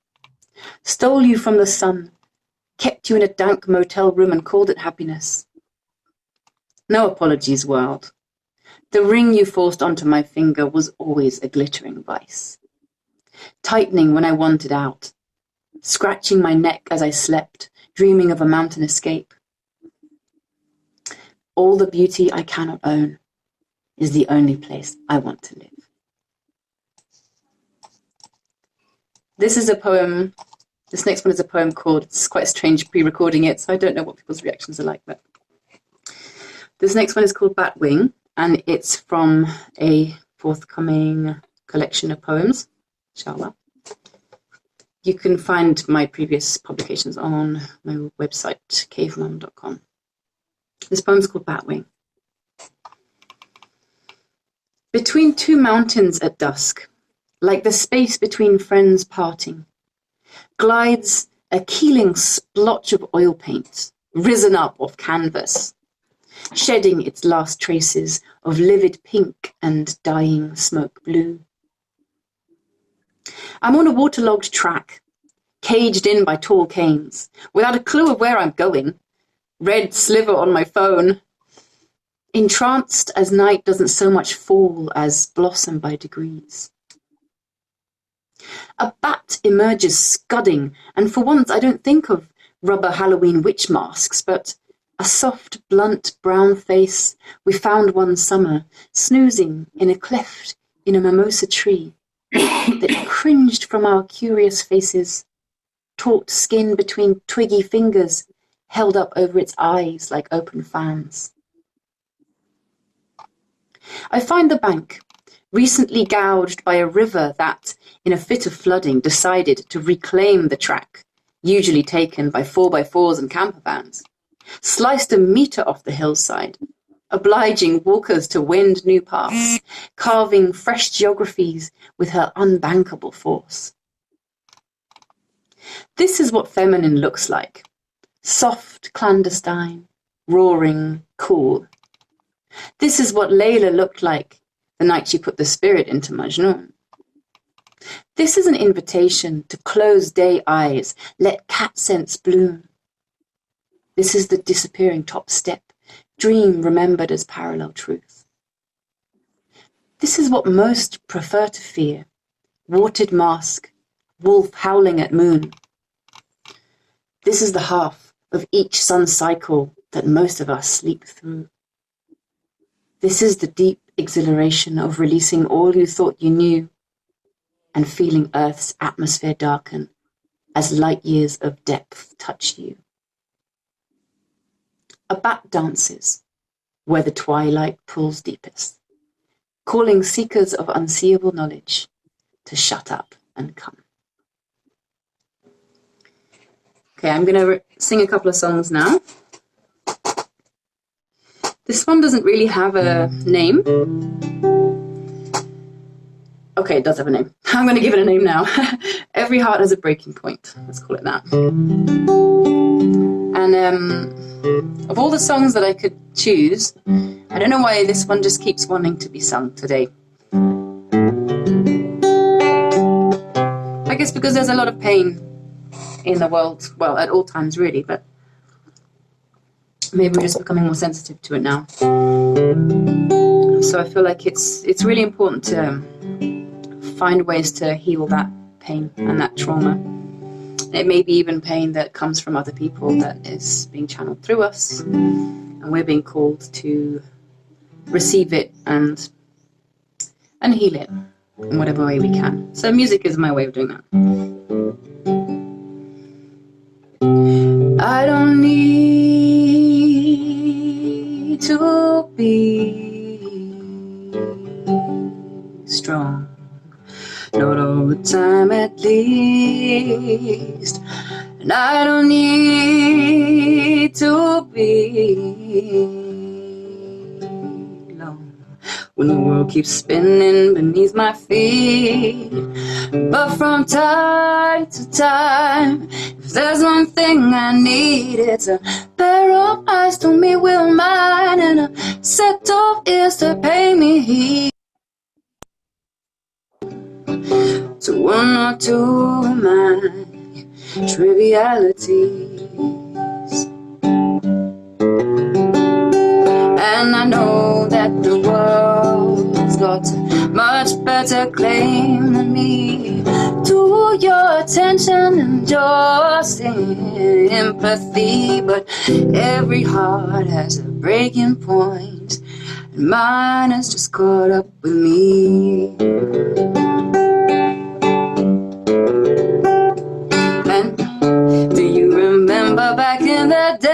stole you from the sun, kept you in a dank motel room and called it happiness. No apologies, world. The ring you forced onto my finger was always a glittering vice, tightening when I wanted out, scratching my neck as I slept, dreaming of a mountain escape. All the beauty I cannot own is the only place I want to live. This is a poem. This next one is a poem called, it's quite strange pre-recording it, so I don't know what people's reactions are like, but this next one is called Batwing, and it's from a forthcoming collection of poems, inshallah. You can find my previous publications on my website, cavemum.com. This poem is called Batwing. Between two mountains at dusk, like the space between friends parting, glides a keeling splotch of oil paint, risen up off canvas, shedding its last traces of livid pink and dying smoke blue. I'm on a waterlogged track, caged in by tall canes, without a clue of where I'm going, red sliver on my phone, entranced as night doesn't so much fall as blossom by degrees. A bat emerges scudding, and for once I don't think of rubber Halloween witch masks, but a soft, blunt, brown face we found one summer, snoozing in a cleft in a mimosa tree that cringed from our curious faces, taut skin between twiggy fingers held up over its eyes like open fans. I find the bank, recently gouged by a river that, in a fit of flooding, decided to reclaim the track, usually taken by 4x4s and camper vans, sliced a metre off the hillside, obliging walkers to wend new paths, carving fresh geographies with her unbankable force. This is what feminine looks like. Soft, clandestine, roaring, cool. This is what Layla looked like the night she put the spirit into Majnun. This is an invitation to close day eyes, let cat scents bloom. This is the disappearing top step, dream remembered as parallel truth. This is what most prefer to fear, warted mask, wolf howling at moon. This is the half of each sun cycle that most of us sleep through. This is the deep exhilaration of releasing all you thought you knew and feeling Earth's atmosphere darken as light years of depth touch you. A bat dances where the twilight pulls deepest, calling seekers of unseeable knowledge to shut up and come. Okay, I'm going to sing a couple of songs now. This one doesn't really have a name. Okay, it does have a name. I'm going to give it a name now. Every heart has a breaking point. Let's call it that. And of all the songs that I could choose, I don't know why this one just keeps wanting to be sung today. I guess because there's a lot of pain in the world, well, at all times really, but maybe we're just becoming more sensitive to it now. So I feel like it's really important to find ways to heal that pain and that trauma. It may be even pain that comes from other people that is being channeled through us, and we're being called to receive it and and heal it in whatever way we can. So music is my way of doing that. I don't need to be strong, not all the time at least. And I don't need to be alone when the world keeps spinning beneath my feet. But from time to time, if there's one thing I need, it's a pair of eyes to meet with mine and a set of ears to pay me heed. To one or two of my trivialities, and I know that the world's got much better claim than me to your attention and your sympathy. But every heart has a breaking point, and mine is just caught up with me. And do you remember back in the day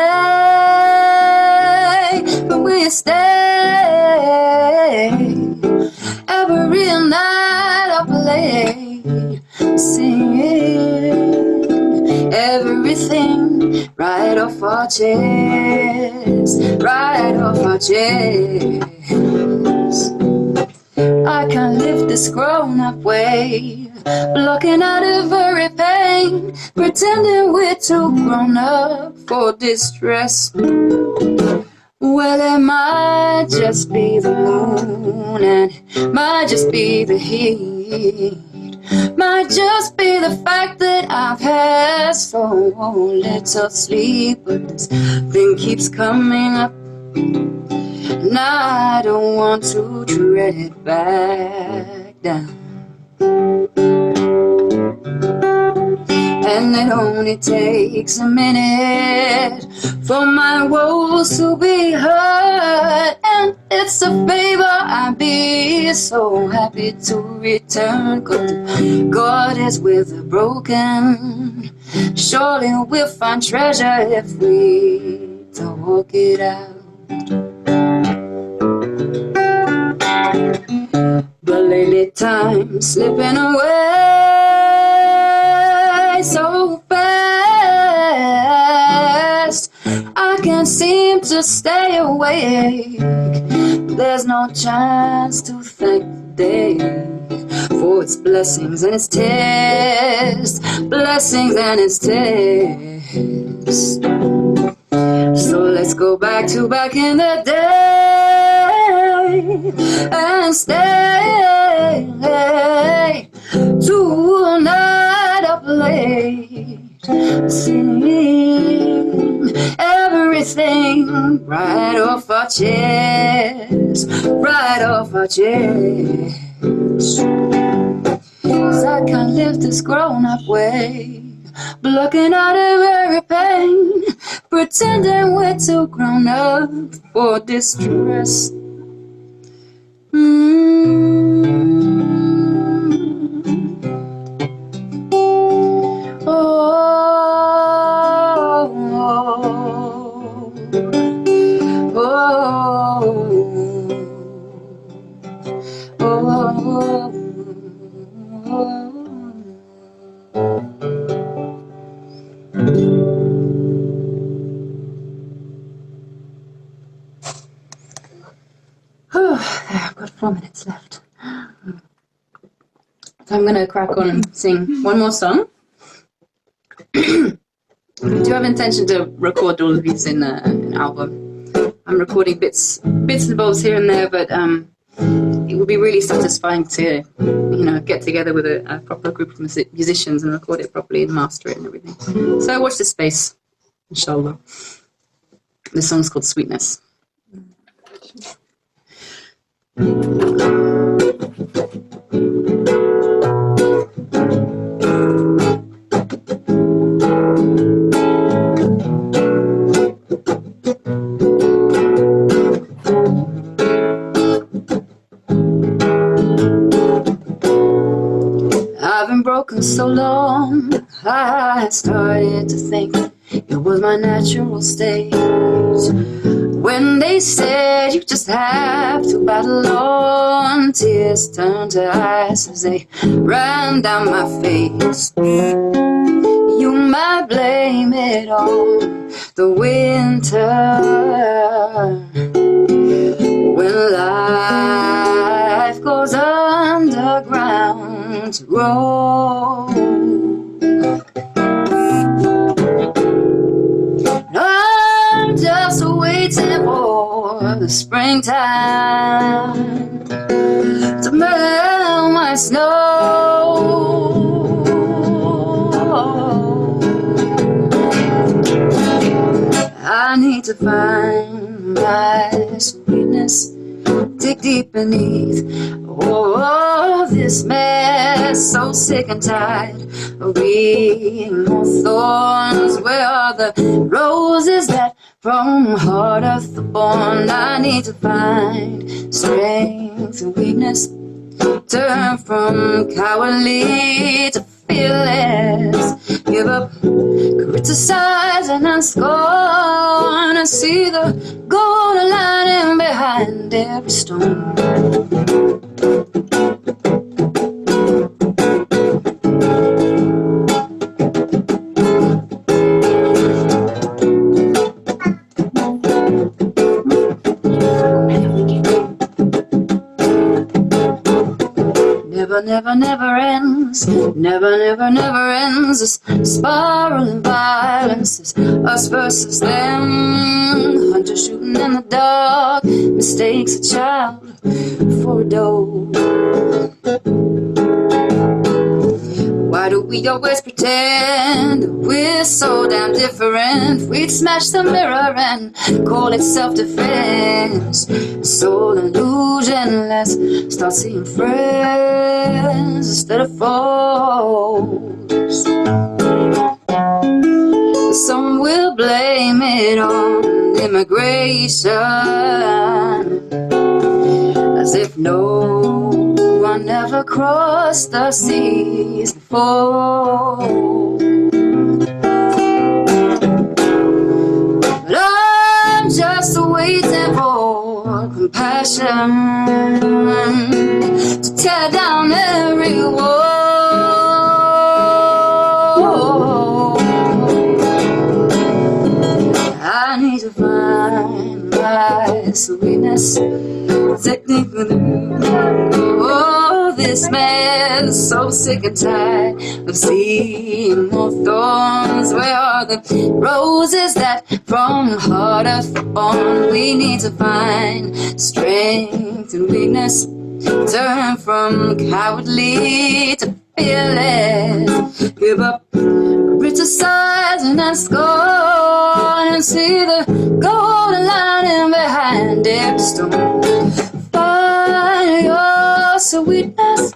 when we stayed every night up late, singing everything right off our chest, right off our chest. I can't live this grown-up way, blocking out every pain, pretending we're too grown-up for distress. Well, it might just be the moon, and it might just be the heat, might just be the fact that I've had so little sleep. But this thing keeps coming up, and I don't want to dread it back down. And it only takes a minute for my woes to be heard, and it's a favor I'd be so happy to return. 'Cause God is with the broken, surely we'll find treasure if we talk it out. But lately time's slipping away so fast, I can't seem to stay awake. There's no chance to thank the day for its blessings and its tests, blessings and its tests. So let's go back to back in the day and stay tonight up late, singing everything right off our chest, right off our chest. 'Cause I can't live this grown-up way, blocking out every pain, pretending we're too grown up for distress. I've got 4 minutes left. So I'm going to crack on and sing one more song. I do have intention to record all of these in an album. I'm recording bits and bobs here and there, but it would be really satisfying to, get together with a proper group of musicians and record it properly and master it and everything. So watch this space, inshallah. The song's called Sweetness. broken so long, I started to think it was my natural state. When they said you just have to battle on, tears turned to ice as they ran down my face. You might blame it on the winter, when life goes underground to grow. I'm just waiting for the springtime to melt my snow. I need to find my sweetness, dig deep beneath all this mess. So sick and tired of being on thorns. Where are the roses that from heart of the born? I need to find strength and weakness, turn from cowardly to fearless. Give up criticizing and scorn, and see the golden lining behind every stone. Never, never ends. Never, never ends. This spiraling violence is us versus them. Hunter shooting in the dark, mistakes a child for a doe. Why do we always pretend we're so damn different? We'd smash the mirror and call it self-defense. It's all illusion. Let's start seeing friends instead of foes. Some will blame it on immigration, as if no one ever crossed the seas before. But I'm just waiting for compassion to tear down every wall. I need to find my sweetness, technically. Oh, this man's so sick and tired of seeing more thorns. Where are the roses that from heart are born? We need to find strength and weakness, turn from cowardly to fearless. Give up criticizing and scorn, and see the golden lining behind every stone. Find your sweetness,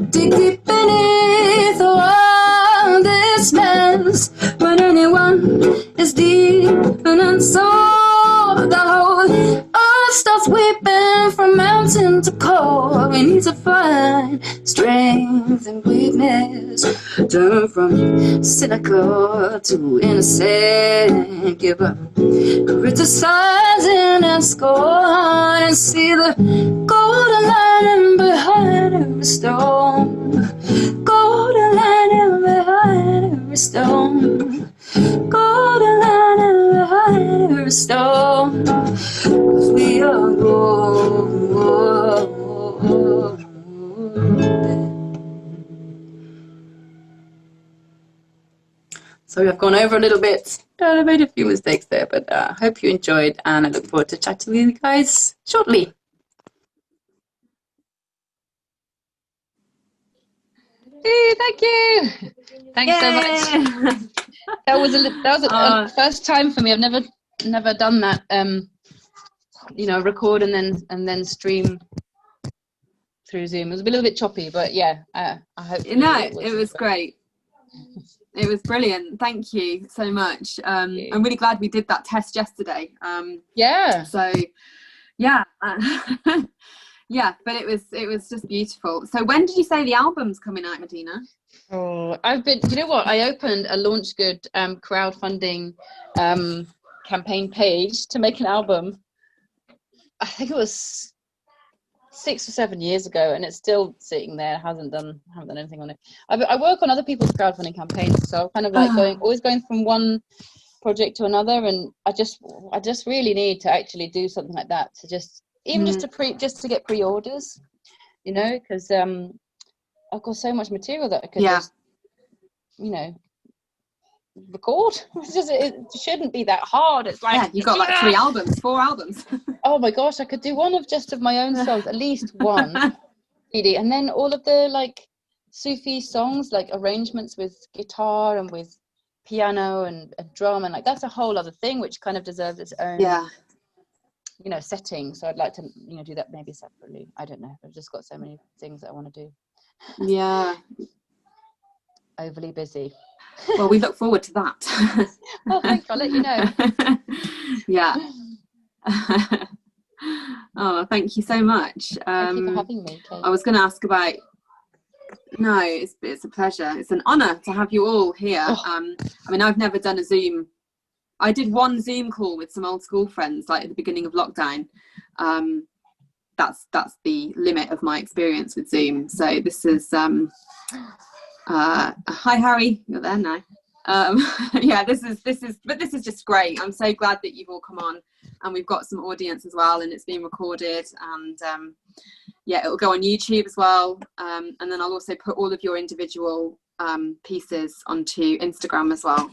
dig deep beneath all this mess. When anyone is deep and unsolved, the whole earth starts weeping from mountain to core. We need to find strength and weakness, turn from cynical to innocent. Give up criticizing and scorn, and see the golden lining behind every stone. Golden lining behind every stone. Golden lining behind every stone. 'Cause we are golden. Sorry, I've gone over a little bit. I made a few mistakes there, but I hope you enjoyed, and I look forward to chatting with you guys shortly. Hey, thank you. Thanks so much. That was a first time for me. I've never done that. Record and then stream through Zoom. It was a little bit choppy, but yeah, I hope. It was great. It was brilliant. Thank you so much. I'm really glad we did that test yesterday. Yeah. So, yeah. Yeah, but it was just beautiful. So when did you say the album's coming out, Medina? Oh, I've been, you know what, I opened a Launch Good crowdfunding campaign page to make an album. I think it was 6 or 7 years ago, and it's still sitting there. Haven't done anything on it. I work on other people's crowdfunding campaigns, so I'm kind of like always going from one project to another, and I just really need to actually do something like that, to just just to get pre-orders, you know, because I've got so much material that I could just, you know, record. It shouldn't be that hard. It's like, you've got like 4 albums. Oh my gosh, I could do one of just of my own songs, at least one CD, and then all of the like Sufi songs, like arrangements with guitar and with piano and drum, and like that's a whole other thing which kind of deserves its own you know, setting. So I'd like to, you know, do that maybe separately. I don't know, I've just got so many things that I want to do. Overly busy. Well, we look forward to that. Oh, thank you. I'll let you know. Yeah. Oh, thank you so much. Thank you for having me, Kate. I was going to ask about. No, it's a pleasure. It's an honour to have you all here. I mean, I've never done a Zoom. I did one Zoom call with some old school friends, like at the beginning of lockdown. That's the limit of my experience with Zoom. So this is. Hi Harry, you're there now. Yeah, this is just great. I'm so glad that you've all come on, and we've got some audience as well, and it's being recorded, and yeah, it'll go on YouTube as well, and then I'll also put all of your individual pieces onto Instagram as well.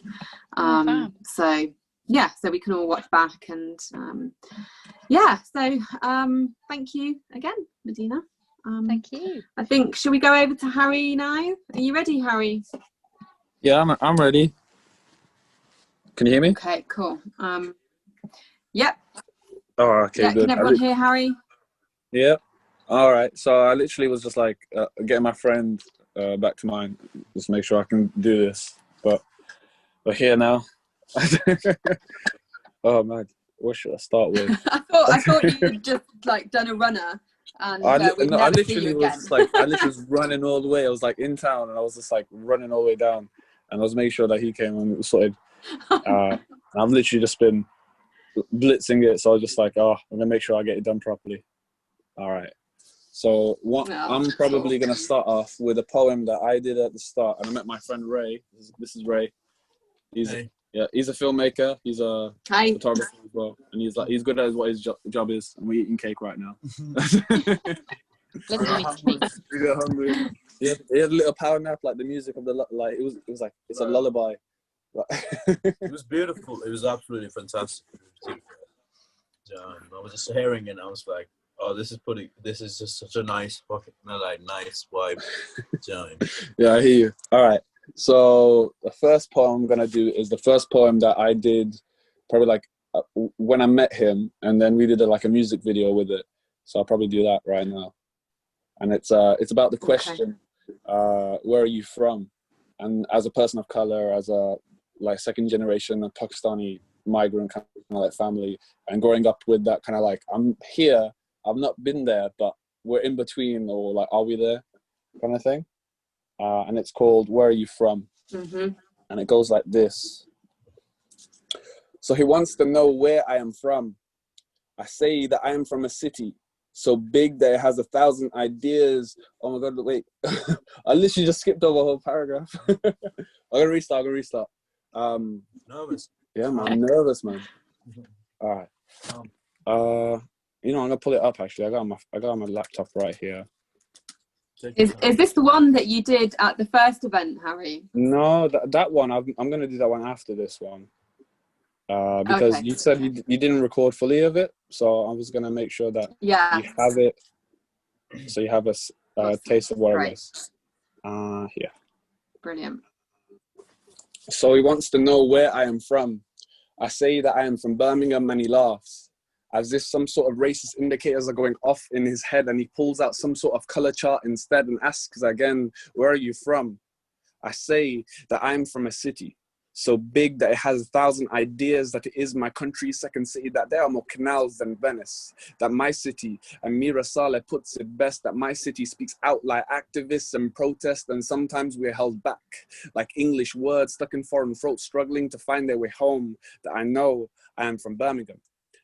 So yeah, so we can all watch back, and yeah, so thank you again, Medina. Thank you. I think, should we go over to Harry now? Are you ready, Harry? Yeah, I'm ready. Can you hear me? Okay, cool. Yep. Oh, okay, yeah, good. Can everyone hear Harry? Yeah. All right. So I literally was just like getting my friend back to mine, just make sure I can do this. But we're here now. Oh man, what should I start with? I thought you'd just like done a runner. And I literally was running all the way. I was like in town, and I was just like running all the way down, and I was making sure that he came and it was sorted. I've literally just been blitzing it, so I was just like, I'm gonna make sure I get it done properly. All right. So I'm probably gonna start off with a poem that I did at the start, and I met my friend Ray. This is Ray. He's a filmmaker. He's a photographer as well, and he's good at what his job is. And we're eating cake right now. We got hungry. He had a little power nap, like the music of the like. It was like it's a lullaby. It was beautiful. It was absolutely fantastic. I was just hearing it, and I was like, "Oh, this is just such a nice fucking nice vibe." Yeah, I hear you. All right. So the first poem I'm gonna do is the first poem that I did probably like when I met him, and then we did like a music video with it. So I'll probably do that right now. And it's about the question, where are you from? And as a person of color, as a like second generation of Pakistani migrant kind of like family, and growing up with that kind of like, I'm here, I've not been there, but we're in between, or like, are we there kind of thing. And it's called Where Are You From? And it goes like this. So he wants to know where I am from. I say that I am from a city so big that it has 1,000 ideas. Oh my God, wait. I literally just skipped over a whole paragraph. I'm gonna restart. Nervous? Yeah, man, I'm nervous, man. All right. You know, I'm gonna pull it up actually. I got my laptop right here. Is this the one that you did at the first event, Harry? No, that one, I'm going to do that one after this one. Because you said you didn't record fully of it, so I was going to make sure that you have it, so you have a taste of what it was. Yeah. Brilliant. So he wants to know where I am from. I say that I am from Birmingham, and he laughs, as if some sort of racist indicators are going off in his head, and he pulls out some sort of color chart instead and asks again, where are you from? I say that I'm from a city so big that it has 1,000 ideas, that it is my country's second city, that there are more canals than Venice, that my city, and Mira Saleh puts it best, that my city speaks out like activists and protest, and sometimes we're held back, like English words stuck in foreign throats, struggling to find their way home, that I know I am from Birmingham.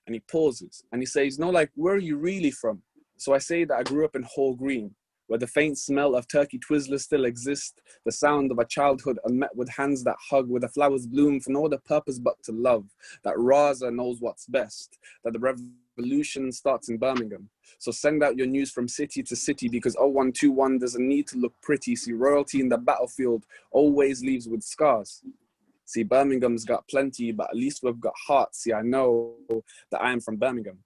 And he pauses, and he says, no, like, where are you really from? So I say that I grew up in Hall Green, where the faint smell of turkey Twizzlers still exists, the sound of a childhood unmet with hands that hug, where the flowers bloom for no other purpose but to love, that Raza knows what's best, that the revolution starts in Birmingham. So send out your news from city to city, because 0121 doesn't need to look pretty. See, royalty in the battlefield always leaves with scars. See, Birmingham's got plenty, but at least we've got heart. See, I know that I am from Birmingham.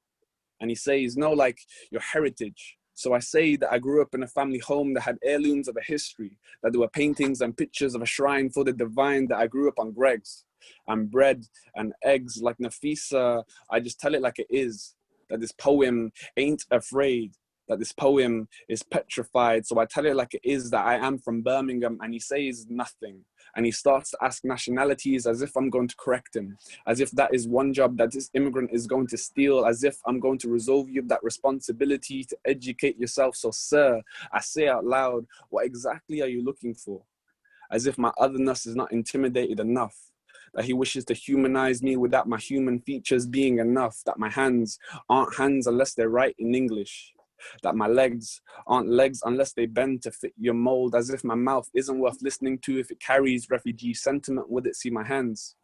And he says, no, like your heritage. So I say that I grew up in a family home that had heirlooms of a history, that there were paintings and pictures of a shrine for the divine, that I grew up on Greg's and bread and eggs like Nafisa. I just tell it like it is, that this poem ain't afraid, that this poem is petrified. So I tell it like it is, that I am from Birmingham. And he says nothing. And he starts to ask nationalities as if I'm going to correct him, as if that is one job that this immigrant is going to steal, as if I'm going to resolve you of that responsibility to educate yourself. So, sir, I say out loud, what exactly are you looking for? As if my otherness is not intimidated enough, that he wishes to humanize me without my human features being enough, that my hands aren't hands unless they write in English, that my legs aren't legs unless they bend to fit your mold, as if my mouth isn't worth listening to if it carries refugee sentiment with it. See, my hands,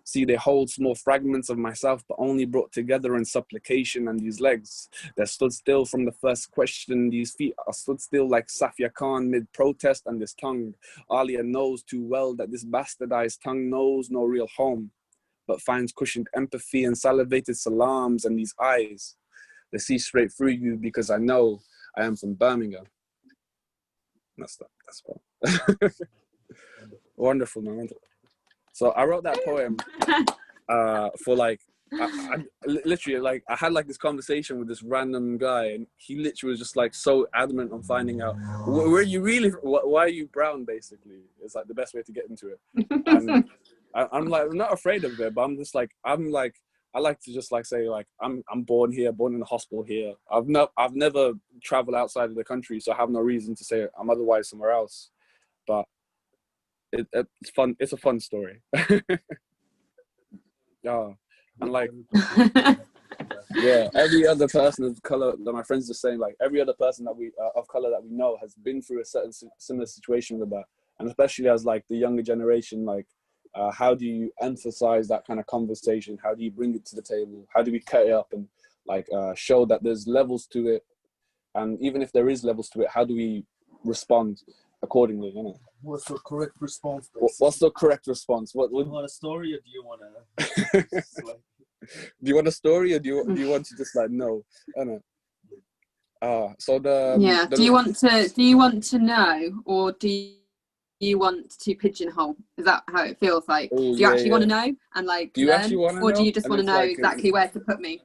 see, they hold small fragments of myself, but only brought together in supplication. And these legs, they're stood still from the first question. These feet are stood still like Safia Khan mid-protest, and this tongue, Alia knows too well that this bastardized tongue knows no real home, but finds cushioned empathy and salivated salams. And these eyes, they see straight through you, because I know I am from Birmingham. That's fun. Wonderful, man. So I wrote that poem for like, I literally, like, I had like this conversation with this random guy, and he literally was just like so adamant on finding out where you really, why are you brown, basically. It's like the best way to get into it. And I'm like, I'm not afraid of it, but I'm just like, I like to just like say like I'm born here, born in the hospital here. I've never traveled outside of the country, so I have no reason to say I'm otherwise somewhere else. But it's fun. It's a fun story. Yeah, and like yeah, every other person of color that my friends are saying, like every other person that we of color that we know has been through a certain similar situation with that, and especially as like the younger generation, like. How do you emphasize that kind of conversation? How do you bring it to the table? How do we cut it up and like show that there's levels to it? And even if there is levels to it, how do we respond accordingly? You know? What's the correct response? What's the correct response? What do you want a story, or do you want to? Do you want a story, or do you want to just like no? I don't know. So the yeah. Do you want to know, or do you want to pigeonhole? Is that how it feels like? Do you actually want to know and like learn, or do you just want to know like, exactly where to put me?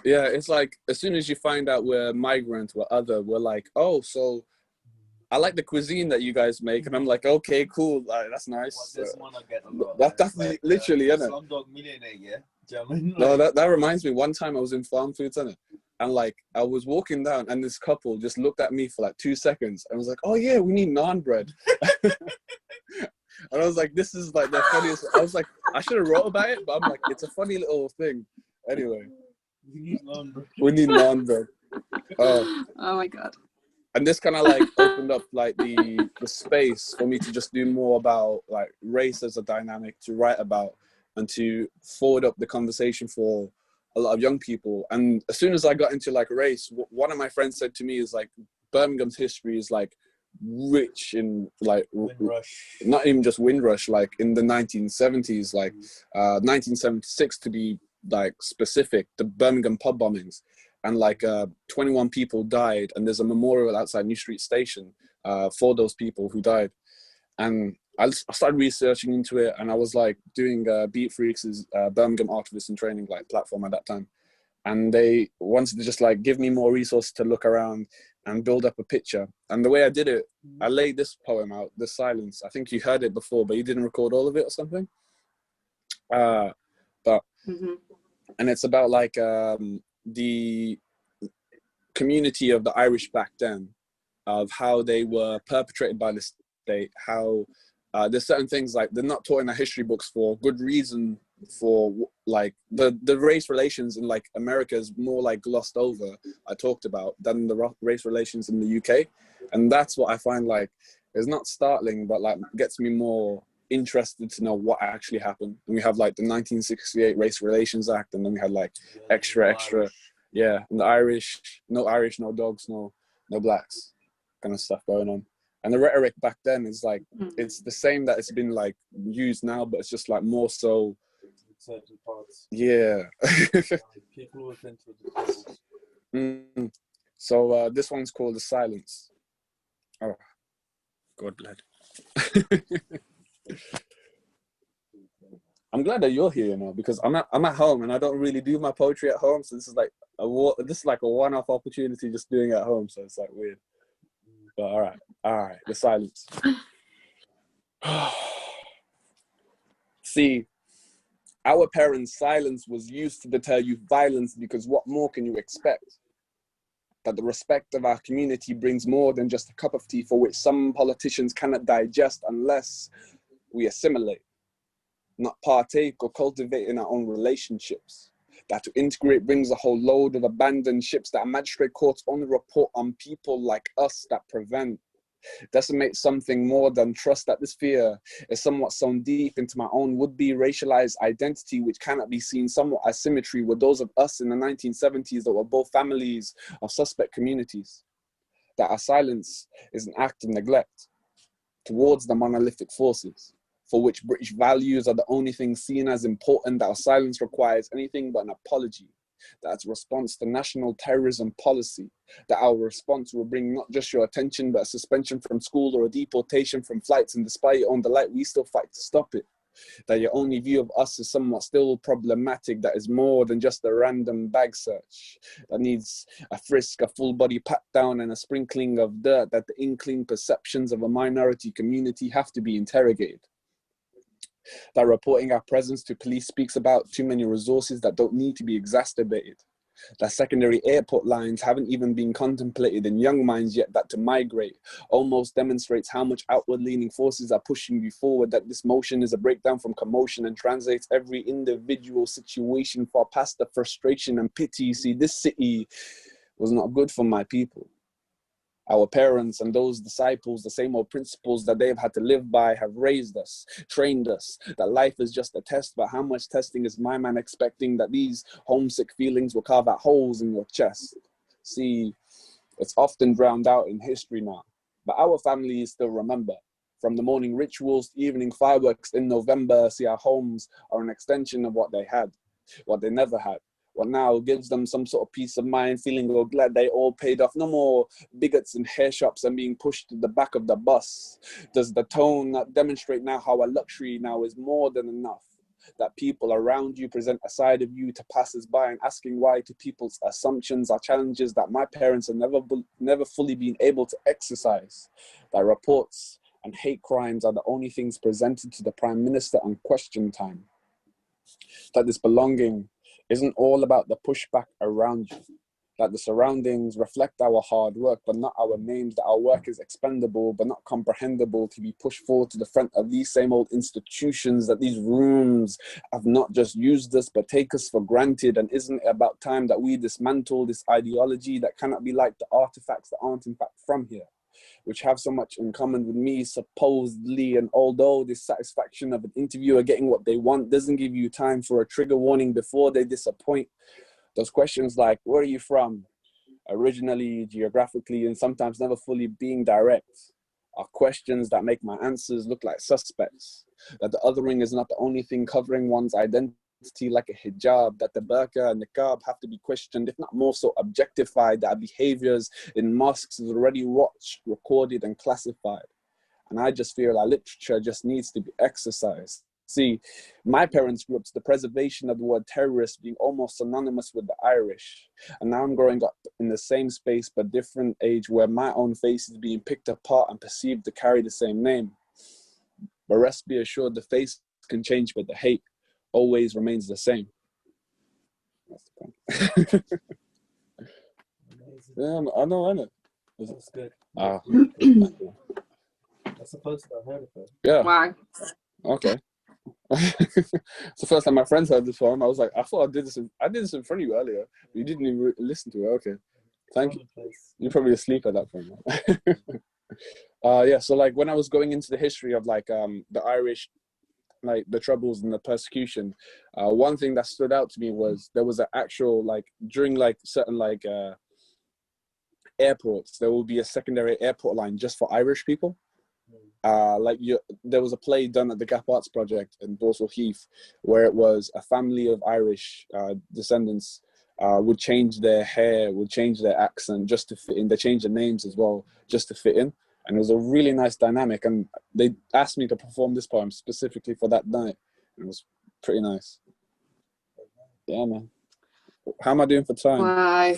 Yeah, it's like as soon as you find out we're migrant, we're other, we're like, oh, so I like the cuisine that you guys make, and I'm like, okay, cool, that's nice. Well, this one I get a lot. That's like, literally, isn't it? Slumdog Millionaire, yeah. German. No, that reminds me. One time I was in Farm Foods, isn't it? And like I was walking down, and this couple just looked at me for like 2 seconds, and was like, "Oh yeah, we need naan bread." And I was like, "This is like the funniest." I was like, I should have wrote about it, but I'm like, it's a funny little thing. Anyway, we need naan bread. We need naan bread. Oh my god! And this kind of like opened up like the space for me to just do more about like race as a dynamic to write about, and to forward up the conversation for a lot of young people. And as soon as I got into like race, one of my friends said to me is like, Birmingham's history is like rich in like not even just Windrush, like in the 1970s, like 1976 to be like specific, the Birmingham pub bombings, and like 21 people died, and there's a memorial outside New Street Station for those people who died. And I started researching into it, and I was like doing Beat Freaks' Birmingham Archivist in Training like platform at that time, and they wanted to just like give me more resources to look around and build up a picture. And the way I did it, I laid this poem out, "The Silence." I think you heard it before, but you didn't record all of it or something. But and it's about like the community of the Irish back then, of how they were perpetrated by the state, how there's certain things like they're not taught in the history books for good reason, for like the race relations in like America is more like glossed over, I talked about, than the race relations in the UK. And that's what I find like is not startling, but like gets me more interested to know what actually happened. And we have like the 1968 Race Relations Act, and then we had like extra, yeah, and the Irish, no dogs, no blacks kind of stuff going on. And the rhetoric back then is like, it's the same that it's been like used now, but it's just like more so. Certain parts. Yeah. People who attend to the So this one's called The Silence. Oh, God blood. I'm glad that you're here, you know, because I'm at home and I don't really do my poetry at home. So this is like a one-off opportunity just doing it at home. So it's like weird. But all right, The Silence. See, our parents' silence was used to deter youth violence, because what more can you expect? That the respect of our community brings more than just a cup of tea for which some politicians cannot digest unless we assimilate, not partake or cultivate in our own relationships. That to integrate brings a whole load of abandoned ships that magistrate courts only report on people like us that prevent. Decimate something more than trust that this fear is somewhat sewn deep into my own would-be racialized identity, which cannot be seen somewhat as symmetry with those of us in the 1970s that were both families of suspect communities. That our silence is an act of neglect towards the monolithic forces, for which British values are the only thing seen as important, that our silence requires anything but an apology. That's a response to national terrorism policy, that our response will bring not just your attention, but a suspension from school or a deportation from flights, and despite your own delight, we still fight to stop it. That your only view of us is somewhat still problematic, that is more than just a random bag search, that needs a frisk, a full body pat down, and a sprinkling of dirt, that the inkling perceptions of a minority community have to be interrogated. That reporting our presence to police speaks about too many resources that don't need to be exacerbated. That secondary airport lines haven't even been contemplated in young minds yet, that to migrate almost demonstrates how much outward-leaning forces are pushing you forward, that this motion is a breakdown from commotion and translates every individual situation far past the frustration and pity. See, this city was not good for my people. Our parents and those disciples, the same old principles that they've had to live by, have raised us, trained us, that life is just a test, but how much testing is my man expecting, that these homesick feelings will carve out holes in your chest? See, it's often drowned out in history now, but our families still remember. From the morning rituals to evening fireworks in November, see, our homes are an extension of what they had, what they never had. What now gives them some sort of peace of mind, feeling all glad they all paid off. No more bigots in hair shops and being pushed to the back of the bus. Does the tone not demonstrate now how a luxury now is more than enough? That people around you present a side of you to passers-by, and asking why to people's assumptions are challenges that my parents have never fully been able to exercise. That reports and hate crimes are the only things presented to the Prime Minister on question time. That this belonging isn't all about the pushback around you, that the surroundings reflect our hard work, but not our names, that our work is expendable, but not comprehensible to be pushed forward to the front of these same old institutions, that these rooms have not just used us, but take us for granted. And isn't it about time that we dismantle this ideology that cannot be like the artifacts that aren't in fact from here, which have so much in common with me, supposedly. And although the satisfaction of an interviewer getting what they want doesn't give you time for a trigger warning before they disappoint, those questions like, where are you from? Originally, geographically, and sometimes never fully being direct, are questions that make my answers look like suspects. That the othering is not the only thing covering one's identity, like a hijab, that the burqa and niqab have to be questioned, if not more so objectified, that our behaviors in mosques is already watched, recorded, and classified. And I just feel our literature just needs to be exercised. See, my parents grew up to the preservation of the word terrorist being almost synonymous with the Irish. And now I'm growing up in the same space but different age, where my own face is being picked apart and perceived to carry the same name. But rest be assured, the face can change, but the hate always remains the same. That's the point. Yeah, I know, innit? That's good. Ah. That's the first I've heard of it. Yeah. Wow. Okay. It's the first time my friends heard this poem. I was like, I thought I did this in front of you earlier, but you didn't even listen to it. Okay. Thank you. You're probably asleep at that point. Yeah, so like when I was going into the history of like the Irish, like the troubles and the persecution, one thing that stood out to me was there was an actual, like, during like certain like airports, there will be a secondary airport line just for Irish people. There was a play done at the Gap Arts Project in Borsal Heath where it was a family of Irish descendants would change their hair, would change their accent just to fit in. They changed their names as well just to fit in. And it was a really nice dynamic. And they asked me to perform this poem specifically for that night. And it was pretty nice. Yeah, man. How am I doing for time? Wow.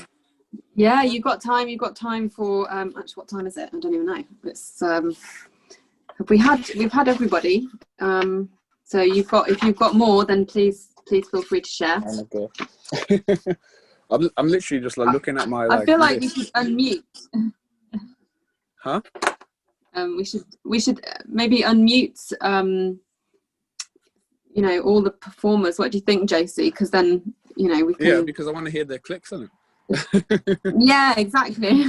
Yeah, you've got time. You've got time for actually, what time is it? I don't even know. It's we've had everybody. So if you've got more, then please feel free to share. Oh my God. I'm literally just like looking at my. I feel like we should unmute. Huh? We should maybe unmute. All the performers. What do you think, Josie? Because then we can. Yeah, because I want to hear their clicks on it. Yeah, exactly.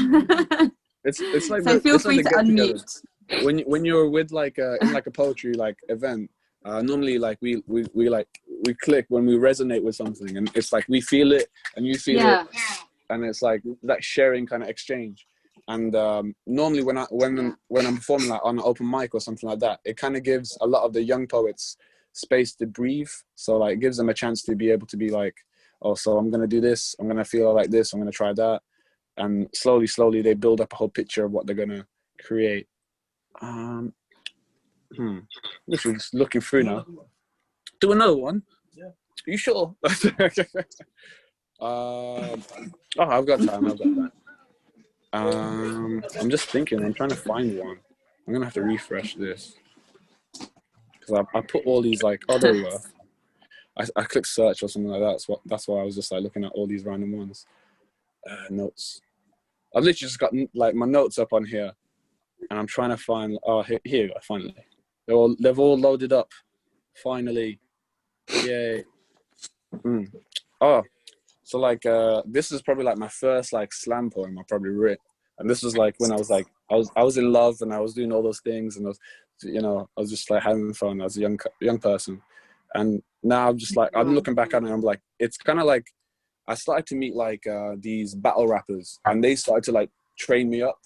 It's like so feel free to unmute. When you're with like in like a poetry like event, normally like we click when we resonate with something, and it's like we feel it and you feel it, and it's like that sharing kind of exchange. And normally when I'm performing like on an open mic or something like that, it kind of gives a lot of the young poets space to breathe. So like it gives them a chance to be able to be like, oh, so I'm gonna do this, I'm gonna feel like this, I'm gonna try that, and slowly they build up a whole picture of what they're gonna create. Just looking through now. Do another one? Yeah. Are you sure? I've got time. I'm just thinking. I'm trying to find one. I'm gonna have to refresh this because I put all these like. Oh, there we go. I clicked search or something like that. That's why I was just like looking at all these random ones. Notes. I've literally just got like my notes up on here, and I'm trying to find. Oh, here you go. Finally, they've all loaded up. Finally, yay. Oh, so like this is probably like my first like slam poem I probably wrote, and this was like when I was like I was in love and I was doing all those things, and I was just like having fun as a young person. And now I'm just like, I'm looking back at it and I'm like, it's kind of like, I started to meet like these battle rappers, and they started to like train me up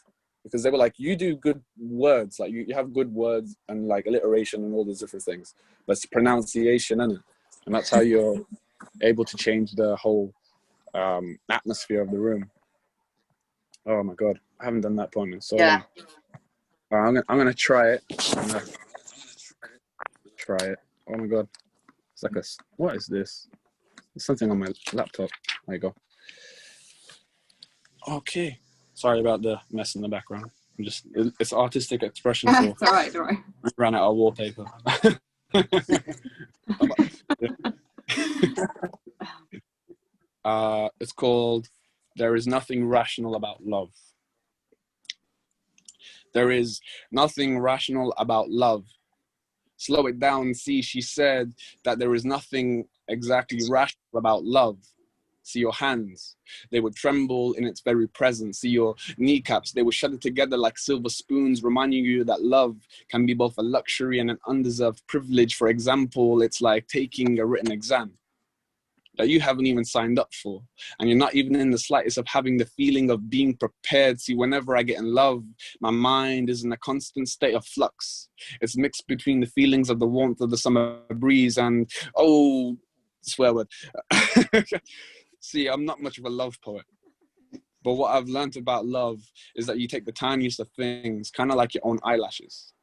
because they were like, you do good words, like you have good words and like alliteration and all those different things. But it's pronunciation, isn't it? And that's how you're able to change the whole atmosphere of the room. Oh my God, I haven't done that poem in so long. I'm gonna try it. Try it. Oh my God. It's like what is this? There's something on my laptop. There you go. Okay. Sorry about the mess in the background. It's artistic expression. So it's all right, don't worry. I ran out of wallpaper. It's called There Is Nothing Rational About Love. There is nothing rational about love. Slow it down, see, she said that there is nothing exactly rational about love. See your hands, they would tremble in its very presence. See your kneecaps, they would shudder together like silver spoons, reminding you that love can be both a luxury and an undeserved privilege. For example, it's like taking a written exam that you haven't even signed up for, and you're not even in the slightest of having the feeling of being prepared. See, whenever I get in love, my mind is in a constant state of flux. It's mixed between the feelings of the warmth of the summer breeze and, oh, swear word. See, I'm not much of a love poet, but what I've learned about love is that you take the tiniest of things, kind of like your own eyelashes,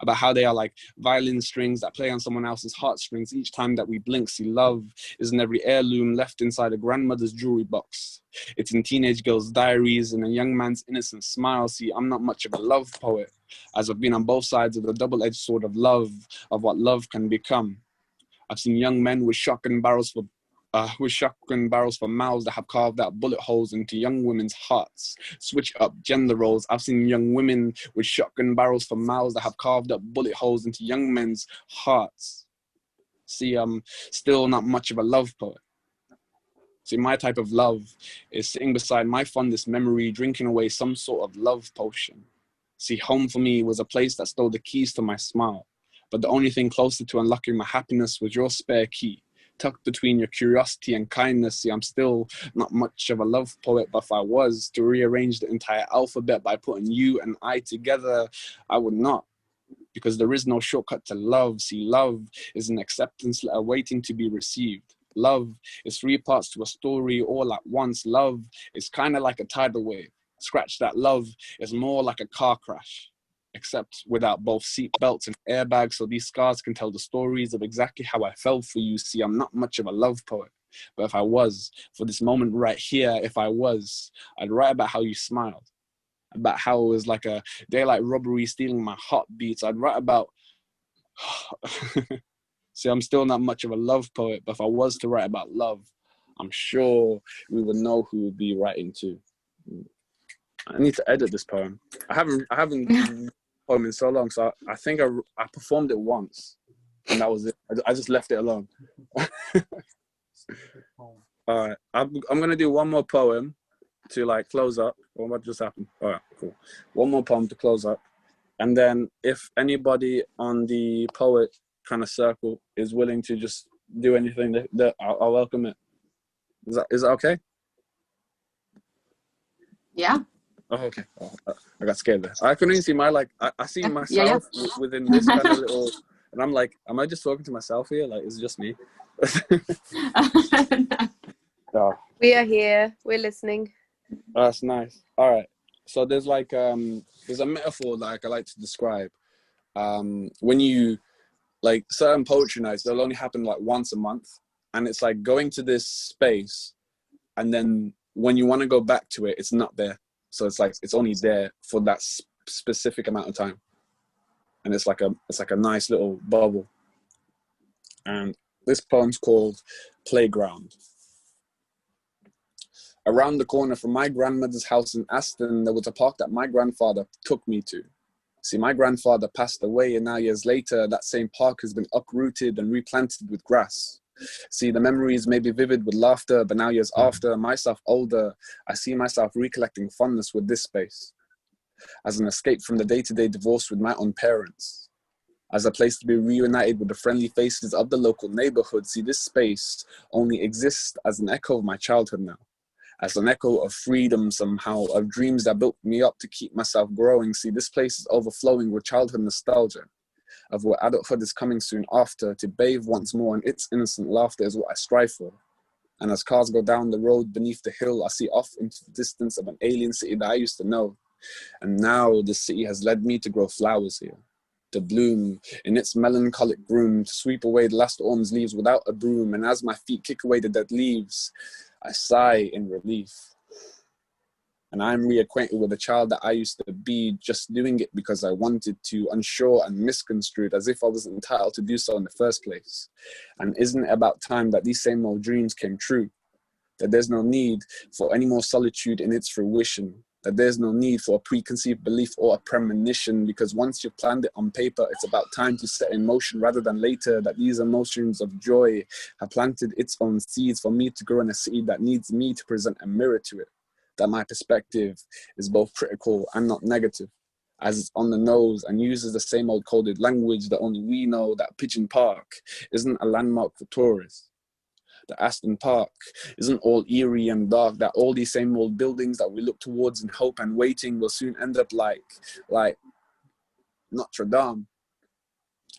about how they are like violin strings that play on someone else's heartstrings each time that we blink. See, love is in every heirloom left inside a grandmother's jewelry box. It's in teenage girls' diaries and a young man's innocent smile. See, I'm not much of a love poet, as I've been on both sides of the double-edged sword of love, of what love can become. I've seen young men with shotgun barrels for mouths that have carved out bullet holes into young women's hearts. Switch up gender roles. I've seen young women with shotgun barrels for mouths that have carved up bullet holes into young men's hearts. See, I'm still not much of a love poet. See, my type of love is sitting beside my fondest memory, drinking away some sort of love potion. See, home for me was a place that stole the keys to my smile, but the only thing closer to unlocking my happiness was your spare key, tucked between your curiosity and kindness. See, I'm still not much of a love poet, but if I was to rearrange the entire alphabet by putting you and I together, I would not. Because there is no shortcut to love. See, love is an acceptance letter waiting to be received. Love is 3 parts to a story all at once. Love is kind of like a tidal wave. Scratch that. Love is more like a car crash, except without both seat belts and airbags, so these scars can tell the stories of exactly how I fell for you. See, I'm not much of a love poet, but if I was, for this moment right here, if I was, I'd write about how you smiled, about how it was like a daylight robbery stealing my heartbeats. I'd write about see, I'm still not much of a love poet, but if I was to write about love, I'm sure we would know who would be writing to. I need to edit this poem. I haven't poem in so long, so I think I performed it once, and that was it. I just left it alone. All right, I'm gonna do one more poem to like close up. Well, what just happened? All right, cool. One more poem to close up, and then if anybody on the poet kind of circle is willing to just do anything, that I'll welcome it. Is that okay? Yeah. Oh, okay. Oh, I got scared there. I couldn't even see my I see myself within this kind of little, and I'm like, am I just talking to myself here? Like, is it just me? Oh. We are here. We're listening. Oh, that's nice. All right. So there's like there's a metaphor like I like to describe. When you like certain poetry nights, they'll only happen like once a month, and it's like going to this space, and then when you want to go back to it, it's not there. So it's like it's only there for that specific amount of time, and it's like a nice little bubble. And this poem's called Playground. Around the corner from my grandmother's house in Aston, there was a park that my grandfather took me to. See, my grandfather passed away, and now years later, that same park has been uprooted and replanted with grass. See, the memories may be vivid with laughter, but now years after, myself older, I see myself recollecting fondness with this space. As an escape from the day-to-day divorce with my own parents. As a place to be reunited with the friendly faces of the local neighborhood. See, this space only exists as an echo of my childhood now. As an echo of freedom somehow, of dreams that built me up to keep myself growing. See, this place is overflowing with childhood nostalgia, of what adulthood is coming soon after, to bathe once more in its innocent laughter is what I strive for. And as cars go down the road beneath the hill, I see off into the distance of an alien city that I used to know. And now this city has led me to grow flowers here, to bloom in its melancholic bloom, to sweep away the last autumn's leaves without a broom. And as my feet kick away the dead leaves, I sigh in relief. And I'm reacquainted with the child that I used to be, just doing it because I wanted to, unsure and misconstrued, as if I was entitled to do so in the first place. And isn't it about time that these same old dreams came true? That there's no need for any more solitude in its fruition. That there's no need for a preconceived belief or a premonition, because once you've planned it on paper, it's about time to set in motion rather than later, that these emotions of joy have planted its own seeds for me to grow in a city that needs me to present a mirror to it. That my perspective is both critical and not negative, as it's on the nose and uses the same old coded language that only we know, that Pigeon Park isn't a landmark for tourists. The Aston Park isn't all eerie and dark, that all these same old buildings that we look towards in hope and waiting will soon end up like Notre Dame,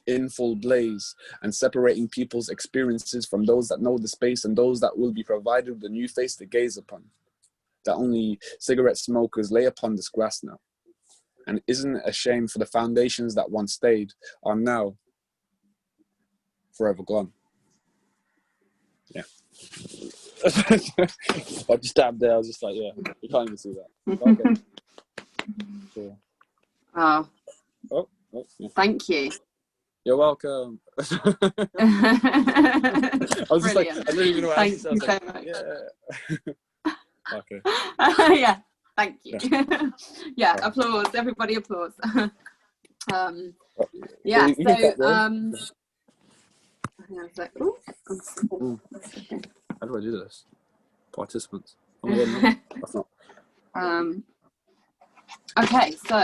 in full blaze, and separating people's experiences from those that know the space and those that will be provided with a new face to gaze upon. That only cigarette smokers lay upon this grass now. And isn't it a shame for the foundations that once stayed are now forever gone? Yeah. I just tapped there. I was just like, yeah, you can't even see that. Okay. Sure. Oh. Yeah. Thank you. You're welcome. I was just like, I don't even know what else to say. I was like, yeah. Okay. Yeah, thank you. Yeah, applause. Everybody applause. Yeah, so hang on a sec. Ooh, how do I do this? Participants. Oh my God, no, that's not. Okay, so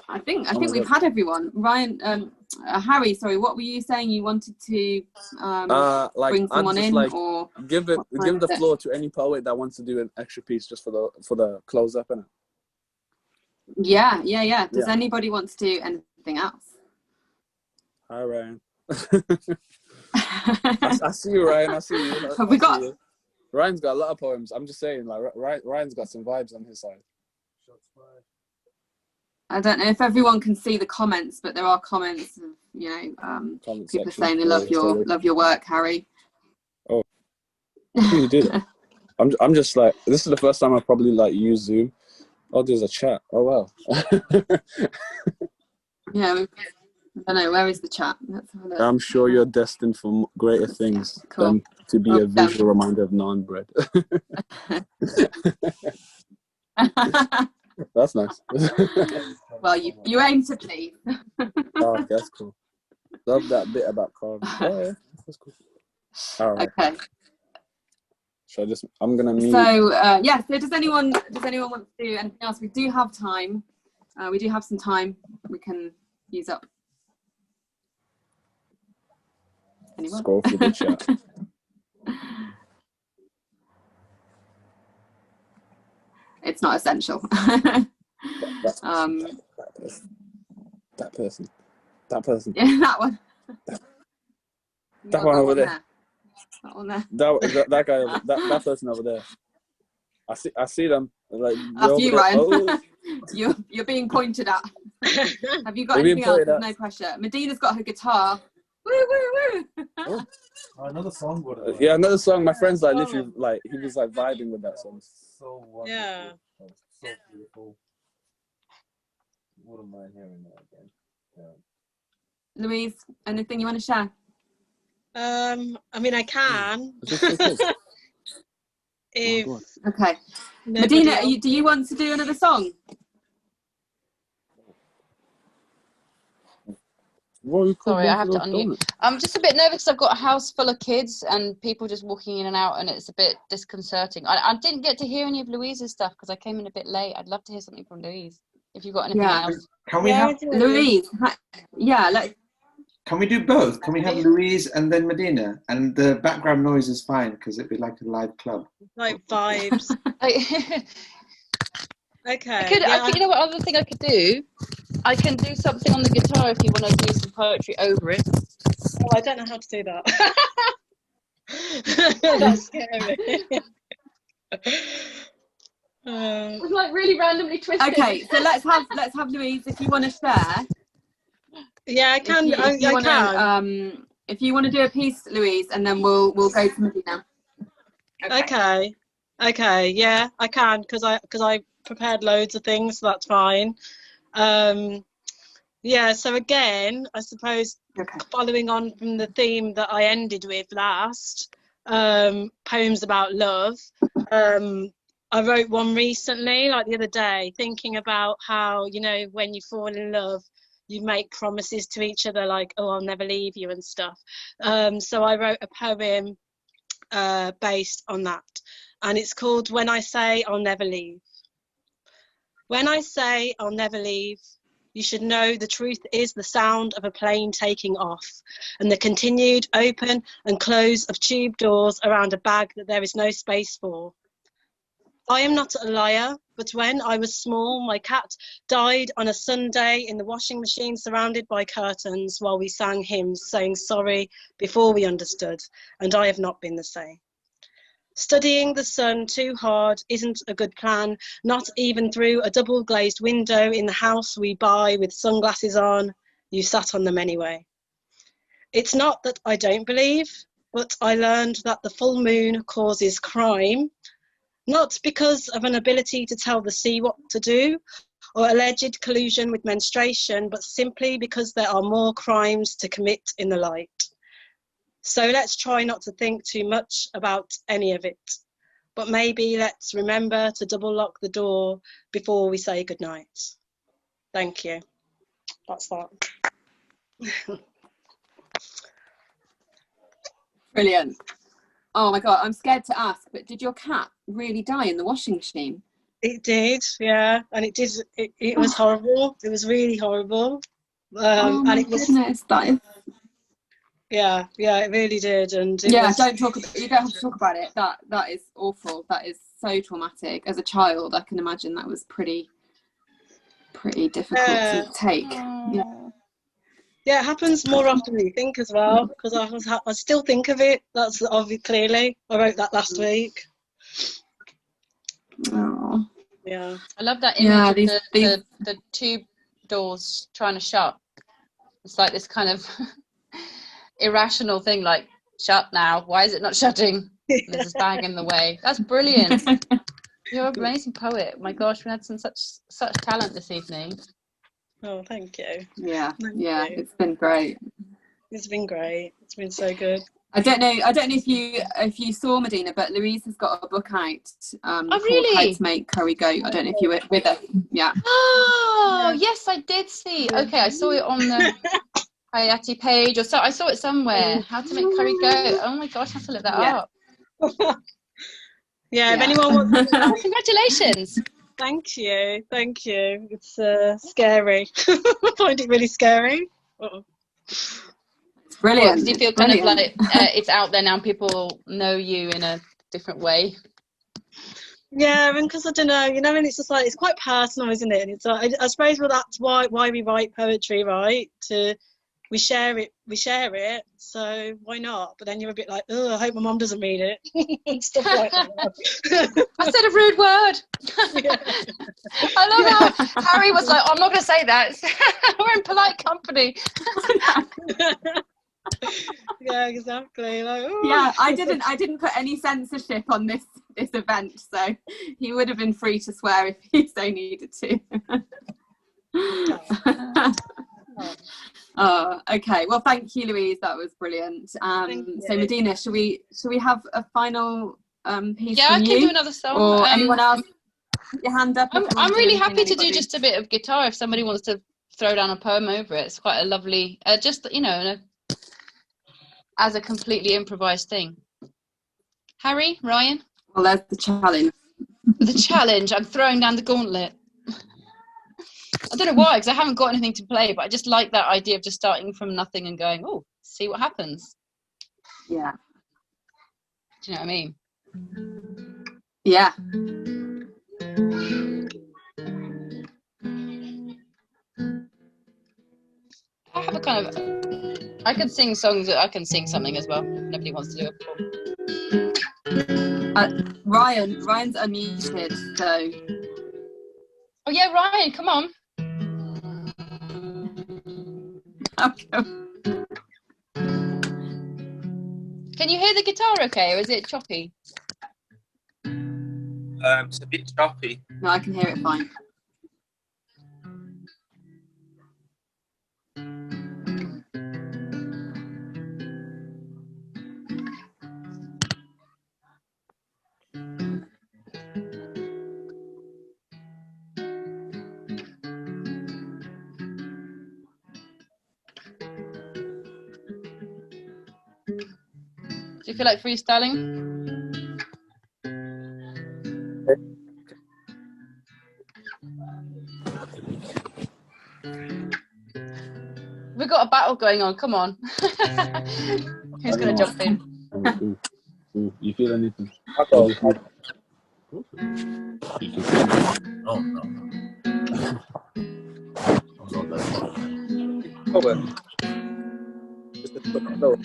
I think we've had everyone. Ryan, Harry, sorry, what were you saying? You wanted to like, bring someone in, like, or give the floor to any poet that wants to do an extra piece just for the close up, innit? Yeah. Does anybody want to do anything else? Hi, Ryan. I see you, Ryan. I see you. Have we got? Ryan's got a lot of poems. I'm just saying, like, Ryan's got some vibes on his side. I don't know if everyone can see the comments, but there are comments of, people saying they love your work, Harry. Oh, you did it. I'm just like, this is the first time I probably like use Zoom. Oh, there's a chat. Oh wow. Yeah, I don't know, where is the chat? Let's have a look. I'm sure you're destined for greater things than to be a visual reminder of non-bread. That's nice. Well, you aim to please. Oh, that's cool. Love that bit about carving. Oh yeah, that's cool. All right. Okay. So I'm gonna mute. So so does anyone want to do anything else? We do have time. We do have some time we can use up. Anyone? Scroll through the chat. It's not essential. That person. Yeah, that one. That one over there. That one there. That guy. That person over there. I see them. Like, that's you, Ryan. Oh. You're being pointed at. Have you got anything else? There's no pressure. Medina's got her guitar. Woo woo woo. Oh, another song. Yeah, another song. My friend's like literally like he was like vibing with that song. So wonderful. Yeah. So beautiful. Wouldn't mind hearing that again. Yeah. Louise, anything you want to share? I mean, I can. If okay, Medina, do you want to do another song? Sorry, I have to unmute. I'm just a bit nervous because I've got a house full of kids and people just walking in and out, and it's a bit disconcerting. I didn't get to hear any of Louise's stuff because I came in a bit late. I'd love to hear something from Louise. If you've got anything else. Can we have Louise? Can we do both? Can we have Louise and then Medina? And the background noise is fine because it'd be like a live club. Like vibes. Okay. You know what other thing I could do? I can do something on the guitar if you want to do some poetry over it. Oh, I don't know how to do that. That's scary. It was like really randomly twisted. Okay, so let's have Louise if you want to share. Yeah, I can. If you want to do a piece, Louise, and then we'll go to Medina. Okay. Yeah, I can because I prepared loads of things, so that's fine. Yeah. So again, I suppose following on from the theme that I ended with last, poems about love. I wrote one recently, like the other day, thinking about how, when you fall in love, you make promises to each other like, oh, I'll never leave you and stuff. So I wrote a poem based on that. And it's called When I Say I'll Never Leave. When I say I'll never leave, you should know the truth is the sound of a plane taking off and the continued open and close of tube doors around a bag that there is no space for. I am not a liar, but when I was small, my cat died on a Sunday in the washing machine surrounded by curtains while we sang hymns saying sorry before we understood, and I have not been the same. Studying the sun too hard isn't a good plan, not even through a double glazed window in the house we buy with sunglasses on. You sat on them anyway. It's not that I don't believe, but I learned that the full moon causes crime. Not because of an ability to tell the sea what to do. or alleged collusion with menstruation, but simply because there are more crimes to commit in the light. So let's try not to think too much about any of it, but maybe let's remember to double lock the door before we say goodnight. Thank you. That's that. Brilliant. Oh my God, I'm scared to ask, but did your cat really die in the washing machine? It did, yeah, and it was horrible. It was really horrible. Oh my and it was, goodness, that is... Yeah, it really did. And it yeah, was... you don't have to talk about it. That is awful. That is so traumatic. As a child, I can imagine that was pretty difficult to take. Yeah, it happens more often than you think as well, because I still think of it. That's obvious, clearly. I wrote that last week. Oh. Yeah. I love that image of the tube doors trying to shut. It's like this kind of irrational thing, like, shut now. Why is it not shutting? There's this bag in the way. That's brilliant. You're an amazing poet. My gosh, we had such talent this evening. Oh, thank you. Yeah, thank you. It's been great. It's been great. It's been so good. I don't know if you saw, Medina, but Louise has got a book out called How to Make Curry Goat. I don't know if you were with her. Yeah. Oh, yes, I did see. Okay, I saw it on the Hayati page, or so I saw it somewhere. How to make curry goat. Oh my gosh, I have to look that up. If anyone wants to... Congratulations. Thank you. It's scary. I find it really scary. It's brilliant. Because you feel kind of like it's out there now, people know you in a different way. Yeah, and because I don't know, and it's just like, it's quite personal, isn't it? And it's like, I suppose, well, that's why we write poetry, right? We share it, so why not? But then you're a bit like, oh, I hope my mum doesn't read it. And stuff like that. I said a rude word. Yeah. I love how Harry was like, I'm not going to say that. We're in polite company. Yeah, exactly. Like, yeah, I didn't put any censorship on this event, so he would have been free to swear if he so needed to. Oh, okay. Well, thank you, Louise. That was brilliant. So, Medina, should we have a final piece? Yeah, from I can you? do another song. Or anyone else? Put your hand up. I'm really happy to do just a bit of guitar if somebody wants to throw down a poem over it. It's quite a lovely, just as a completely improvised thing. Harry, Ryan. Well, there's the challenge. The challenge. I'm throwing down the gauntlet. I don't know why, because I haven't got anything to play, but I just like that idea of just starting from nothing and going, oh, see what happens. Yeah. Do you know what I mean? Yeah. I have a kind of... I can sing songs. I can sing something as well. Nobody wants to do it. Ryan's unmuted, so... Oh, yeah, Ryan, come on. Okay. Can you hear the guitar okay, or is it choppy? It's a bit choppy. No, I can hear it fine. Do you feel like freestyling? We've got a battle going on. Come on. Who's going to jump in? You feel anything? Oh, no. I'm not that. Oh, well. Just a quick note.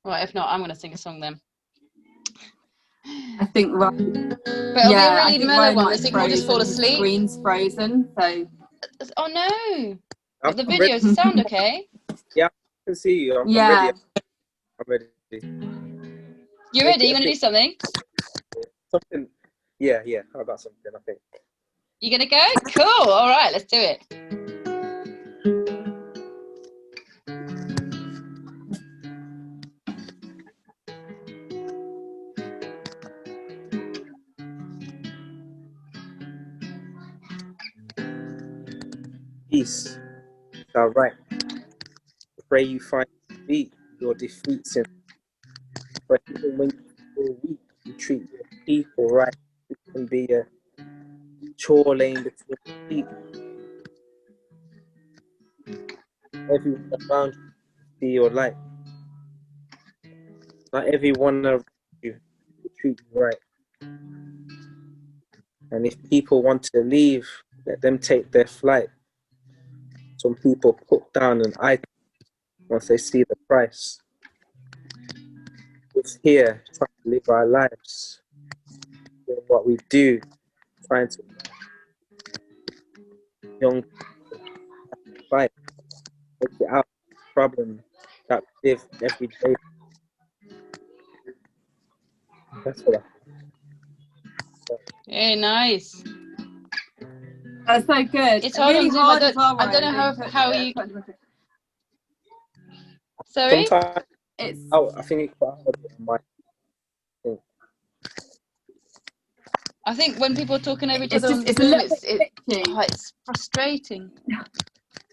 Right, if not, I'm going to sing a song then. think But it'll be a really mellow one, so you can all just fall asleep. His screen's frozen, so. Oh no! I'm The video, does it sound okay? Yeah, I can see you. I'm ready. I'm ready. You ready? You want to do something? Something. Yeah. How about something? I think. You gonna go? Cool. All right, let's do it. Peace. All right. Pray you find your defeats in. But even when you feel weak, you treat your people right. It can be a chore lane between people. Everyone around you see your light. Not everyone around you treat you right. And if people want to leave, let them take their flight. Some people put down an item once they see the price. It's here trying to live our lives. Doing what we do, trying to young people fight, make it out of the problem that we live every day. That's what Hey, nice. That's so good. It's hard really on Zoom. hard I don't know how you. Sorry? Sometimes I think it's quite hard on my thing. I think when people are talking over each other on Zoom, it's frustrating.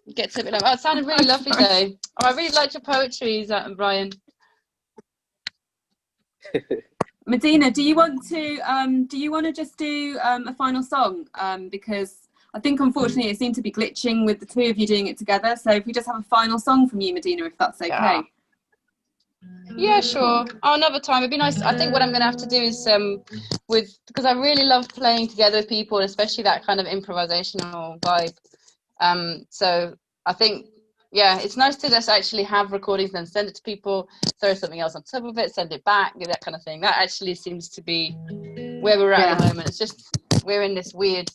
It gets a bit like, oh, it sounded really lovely though. Oh, I really liked your poetry, Zat and Brian. Medina, do you want to just do a final song? Because I think unfortunately it seemed to be glitching with the two of you doing it together. So if we just have a final song from you, Medina, if that's okay. Yeah, sure. Oh, another time. It'd be nice. I think what I'm going to have to do is because I really love playing together with people, especially that kind of improvisational vibe. So I think, yeah, it's nice to just actually have recordings and send it to people, throw something else on top of it, send it back, do that kind of thing. That actually seems to be where we're at the moment. It's just we're in this weird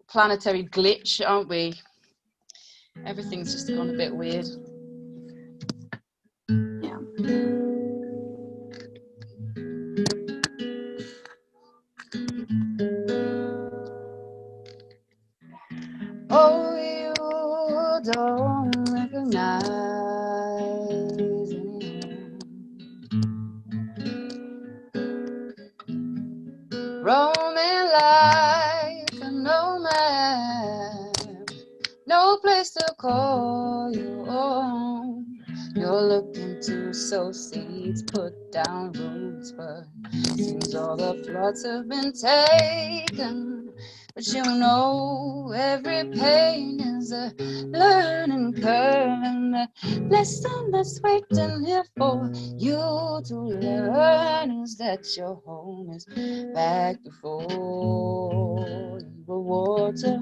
planetary glitch, aren't we? Everything's just gone a bit weird. Yeah. Oh, you don't recognize anyone. Roaming life and no man, no place to call you home. You're looking to sow seeds, put down roots, but seems all the plots have been taken. But you know every pain is a learning curve, and the lesson that's waiting here for you to learn is that your home is back before you were water.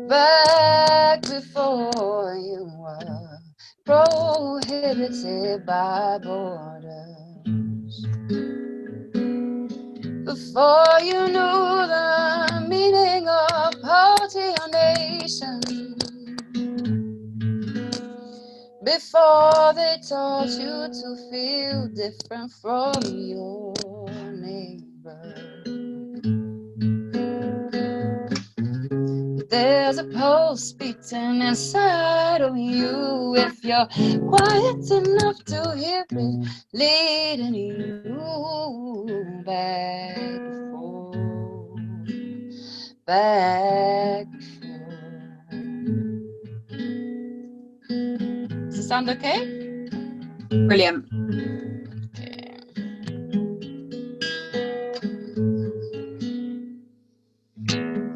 Back before you were prohibited by borders. Before you knew the meaning of poverty or nation. Before they taught you to feel different from your neighbor. There's a pulse beating inside of you if you're quiet enough to hear it, leading you back before, back before. Does it sound okay? Brilliant. Okay.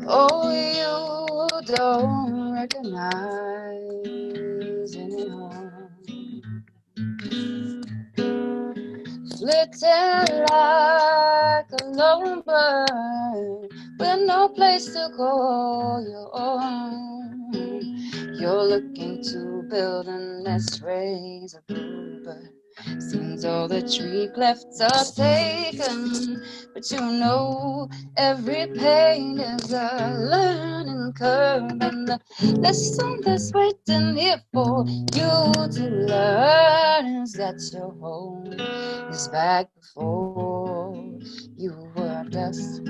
Oh, you don't recognize anyone. Flitting like a lone bird with no place to call your own. You're looking to build a nest, raise a brood, but Seems all the tree clefts are taken, but you know every pain is a learning curve, and the lesson that's waiting here for you to learn is that your home is back before you were dust.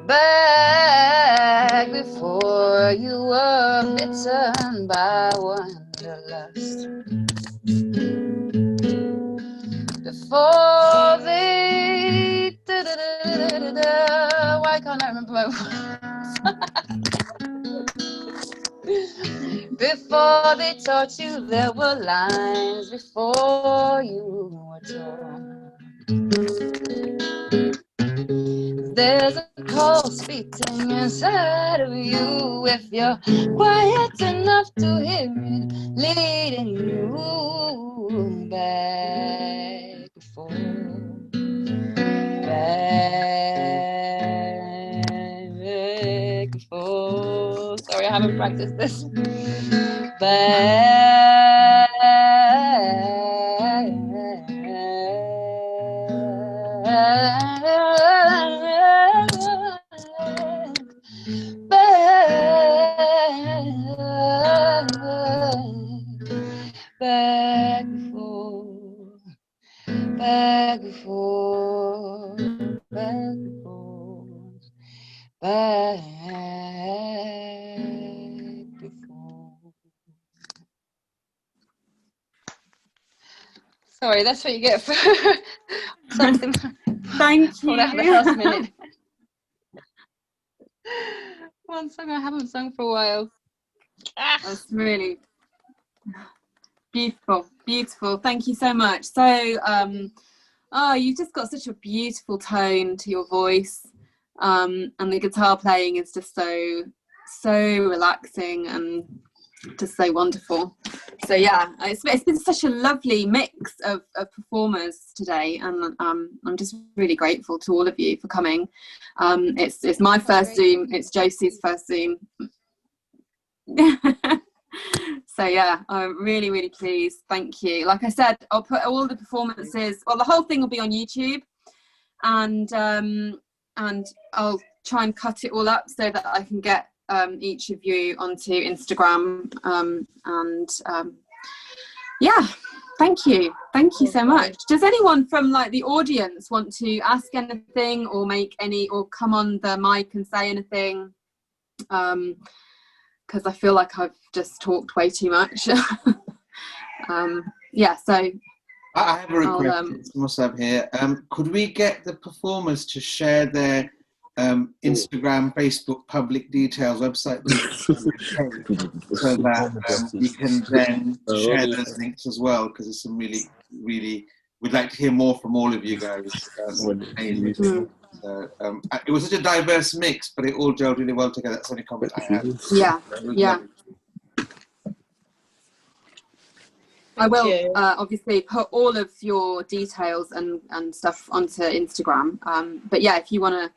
Back before you were bitten by wanderlust. Before they why can't I remember my words? Before they taught you there were lines, before you were torn. There's a pulse beating inside of you if you're quiet enough to hear it leading you back before. Sorry, I haven't practiced this. Back before, back before, back before, back before. Sorry, that's what you get for something. Thank you. For the last minute. One song I haven't sung for a while. That's really beautiful, beautiful. Thank you so much. So, you've just got such a beautiful tone to your voice, and the guitar playing is just so relaxing and just so wonderful. So yeah, it's been such a lovely mix of performers today, and I'm just really grateful to all of you for coming. It's my first Zoom, it's Josie's first Zoom. So yeah, I'm really, really pleased. Thank you. Like I said, I'll put all the performances, well, the whole thing will be on YouTube, and I'll try and cut it all up so that I can get each of you onto Instagram, yeah, thank you so much. Does anyone from like the audience want to ask anything or make any, or come on the mic and say anything? Because I feel like I've just talked way too much. Yeah, so I have a request. Musab here. Could we get the performers to share their Instagram, Facebook public details, website details, so that we can then share those links as well, because there's some really, we'd like to hear more from all of you guys. So, it was such a diverse mix, but it all gelled really well together. That's the only comment I have. Yeah. I will obviously put all of your details and stuff onto Instagram. But yeah, if you want to,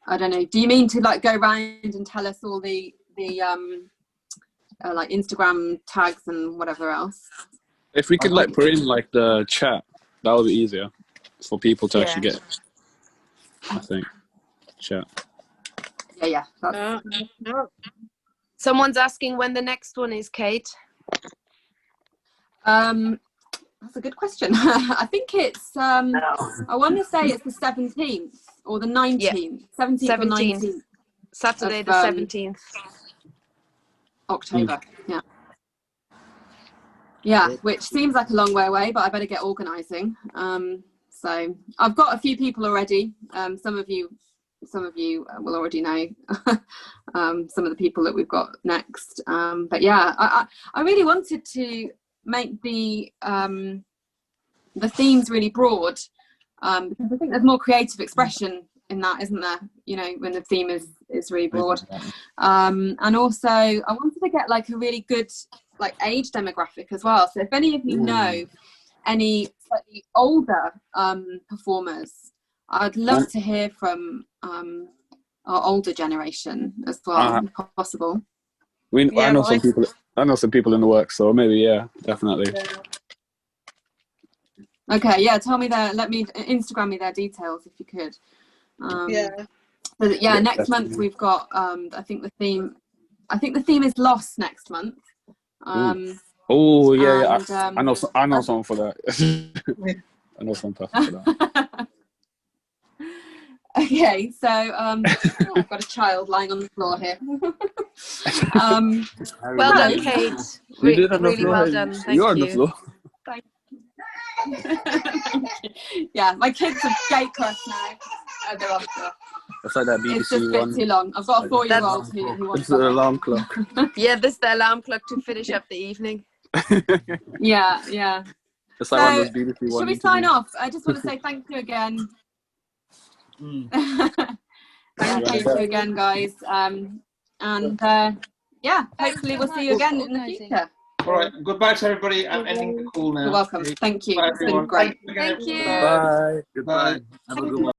I don't know, do you mean to like go around and tell us all the like Instagram tags and whatever else? If we could like put in like the chat, that would be easier for people to actually get, I think, chat. Yeah. Someone's asking when the next one is, Kate. That's a good question. I think it's I want to say it's the 17th or the 19th. Yeah. 17th or 19th. Saturday the 17th. October. Yeah, which seems like a long way away, but I better get organising. So I've got a few people already. Some of you will already know some of the people that we've got next. But yeah, I really wanted to make the themes really broad, because I think there's more creative expression in that, isn't there? You know, when the theme is really broad. And also I wanted to get like a really good like age demographic as well. So if any of you know any slightly older performers, I'd love to hear from our older generation as well, if possible. I know some people. I know some people in the works, so maybe definitely. Okay, yeah. Tell me let me Instagram me their details if you could. But next month we've got. I think the theme is loss next month. I know someone for that. I know some person for that. Okay, so I've got a child lying on the floor here. Well done, Kate. Really well done. Thank You're on the floor. Thank you. Yeah, my kids are gate crushed now. They're on the floor. It's like that BBC it's just a bit too long. I've got a 4-year-old who wants. It's an alarm clock. Yeah, this is the alarm clock to finish up the evening. Yeah. It's like one of those BBC ones. Should we sign off? I just want to say thank you again. Thank you again, guys. Hopefully we'll see you again in the future. All right, goodbye to everybody. I'm ending the call now. You're welcome. Thank you. Bye, it's been great. Thank you. Bye. Goodbye. Have a good one.